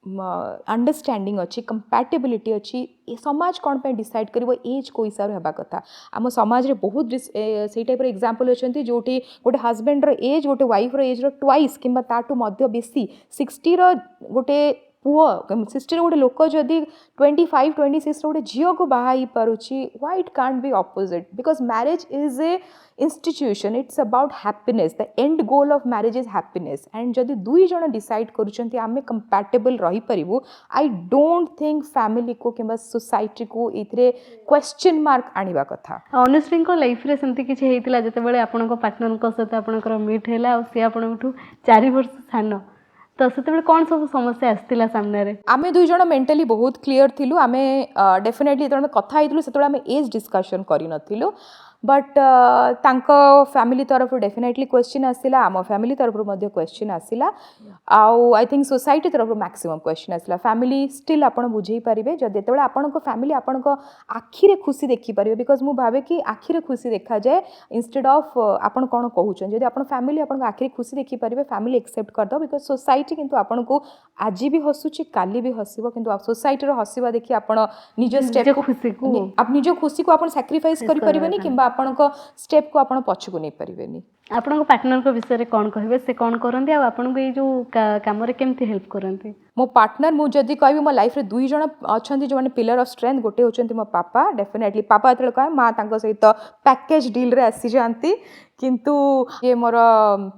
अंडरस्टैंडिंग अच्छी कंपैटिबिलिटी अच्छी ए समाज कौन पे डिसाइड करिवो एज को हिसाब हेबा कथा आम समाज रे बहुत से टाइप एग्जांपल अच्छी जोटी गोटे हस्बैंड रो एज गोटे वाइफ रो एज रो ट्वाइस किंबा ताटू मध्य बेसी 60 रो गोटे पुओ 60 रो गोटे लोक जदि 25 26 रो गोटे झील को बाहा पारुची why it can't be opposite because marriage is a institution it's about happiness the end goal of marriage is happiness and जदि दुई जन डिसाइड करूछंती आमे कंपैटिबल रही परिबो आई डोंट थिंक फैमिली को किंबा सोसाइटी को इथरे क्वेश्चन मार्क आनिबा कथा अनुश्री को लाइफ रे सेमती किछि हेतिला जतेबेले आपनको पार्टनर को सहित आपनकर मीट हैला और से आपनठू 4 वर्ष सान तो सेतेबेले कोन सब समस्या आस्तिला सामने रे आमे दुई जन मेंटली बहुत क्लियर थिलु आमे डेफिनेटली जतबेले कथा हेतिलु सेतेबेले आमे एज डिस्कशन करि नथिलु बट फैमिली तरफ डेफिनेटली क्वेश्चन आसला आम फैमिली तरफ क्वेश्चन आसला आउ आई थिंक सोसाइटी तरफ मैक्सिमम क्वेश्चन आसला फैमिली स्टिल आपन बुझे पारे जब आपण फैमिली आपण आखिरे खुशी देखी पारे बिकज मु भावे कि आखिरे खुशी देखा जाए इंस्टेड ऑफ आपण कौन कहूँ जब आप फैमिली आप आखिरे खुशी देखी पारे फैमिली एक्सेप्ट करदो बिकज सोसाइटी किंतु आपण को आज भी हसुची काली भी हसब किंतु सोसाइटी हसवा देखी आपण निज स्टेप खुशी को निज खुशी को आपण सैक्रिफाइस करि परिबेनी किंबा आपनको स्टेप को आपण पछकु नै परिबेनी आपनको पार्टनर को विषय रे कोन कहबे से कोन करंती आ आपनको ए जो काम रे केमती हेल्प करंती मो पार्टनर मु जदि कहबी मो लाइफ रे दुई जण अछंती जो माने पिलर ऑफ स्ट्रेंथ गोटे होचंती मो पापा डेफिनेटली पापा एतले कहे मां तांको सहित पैकेज डील रे आसी जानती किंतु ये मोर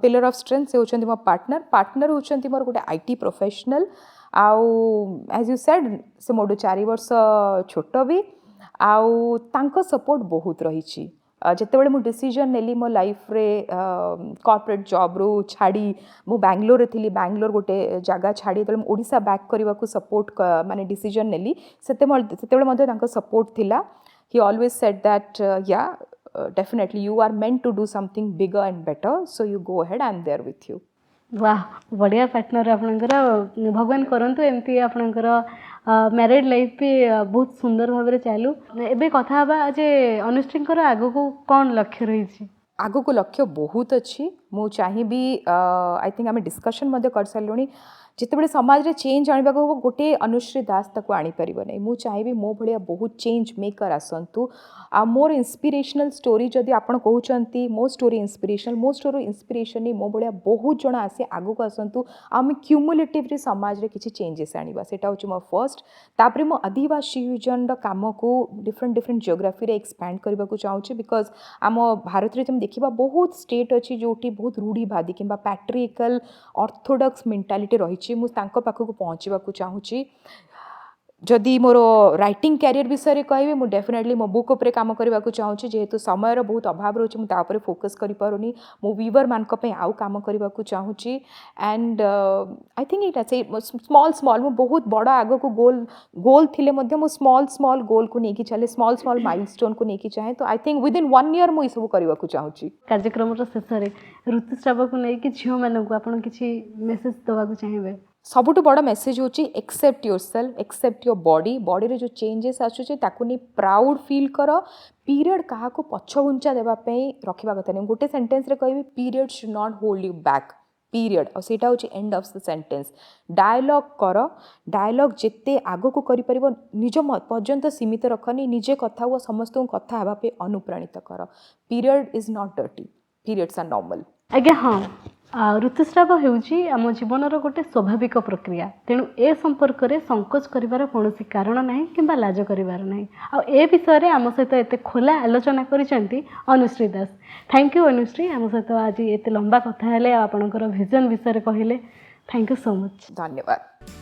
पिलर ऑफ स्ट्रेंथ से होचंती मो पार्टनर होचंती मोर गोटे आईटी प्रोफेशनल आउ एज यू सेड से मोडो 4 वर्ष छोट भी आउ तांको सपोर्ट बहुत रही जितेबाला मु डिसीजन नेली मो लाइफ रे कॉर्पोरेट जॉब रो छाड़ी मु बैंगलोर थी बैंगलोर गोटे जगह छाड़ी तो ओडिशा बैक करने को सपोर्ट माने डिसीजन नेली सेते सपोर्ट थिला he always said that yeah definitely you are meant to do something bigger and better so you go ahead I am there with you वाह बढ़िया पार्टनर आपनकर भगवान करंतु एमती आपनकर मैरिड लाइफ भी बहुत सुंदर भाव चलू एबे कथा बा जे अनुश्रींकर आगो को कौन लक्ष्य रही आगो को लक्ष्य बहुत अच्छी मु चाहिए आई थिंक आम डिस्कशन कर सारूँ जितेबाला समाज रे चेंज आने को गोटे अनुश्री दास ताको आनी परिबो नै मु चाहिए मो भलिया बहुत चेंज मेकर आसंतु आ मोर इंस्पिरेशनल स्टोरी जदि आपण कहउचंती मो स्टोरी इंस्पिरेशन नहीं मो भलिया बहुत जण आसी आगो को आसंतु आम क्यूमुलेटिवली समाज रे किछि चेंजेस आनिबा सेटा होची मो फर्स्ट तापरे मो आदिवासी यूजन रो काम को डिफरेंट जियोग्राफी रे एक्सपैंड करबा को चाहूची बिकॉज आम भारत रे तुम देखिबा बहुत स्टेट अच्छी जोटी बहुत रूढ़ीवादी किंबा पैट्रिकल ऑर्थोडॉक्स मेंटालिटी रही मु तांको पाखक पहुँचवा चाहूँगी जदि मोर राइटिंग कैरियर विषय में कहबी मु डेफिनेटली मो बुक उपर काम करने को चाहूँगी जेहेतु समय बहुत अभाव रोचे मुझे फोकस करूनी मो वीवर मान आउ काम करने को चाहूँगी एंड आई थिंक इटा से स्मॉल मु बहुत बड़ आग को गोल थिले मध्य मु स्मॉल गोल को लेकिन चले स्मॉल माइलस्टोन को लेकिन चाहे तो आई थिंक विदिन 1 ईयर मु सब करने को चाहूँगी कार्यक्रम शेष में ऋतुस्राव को लेकिन झील मानक आप मेसेज देवाक चाहिए सबुठ बड़ मेसेज होची accept your self accept your body रे जो चेंजेस आसुचे ताकू नहीं प्राउड फील कर पीरियड क्या पछघुंचा देवाई रखा कथा नहीं गोटे सेंटेंस रे कहबी period should not hold you back period और सेटा होची end of the sentence dialogue जिते आग को करि परिबो निज पर्यंत सीमित रखनी निजे कथा हुआ समस्त कथा हेबा पे अनुप्राणित कर period is not dirty periods are normal आज्ञा हाँ ऋतुस्राव होउची आम जीवनर गोटे स्वाभाविक प्रक्रिया तेणु ए संपर्क में संकोच करिवार कौनसी कारण नहीं किंबा लाज करिवार नहीं आ ए विषय आम सहित एते खोला आलोचना करिसेंती अनुश्री दास थैंक यू अनुश्री आम सहित आज एते लंबा कथा हेले आपनकर विजन विषय कहले थैंक यू सो मच धन्यवाद।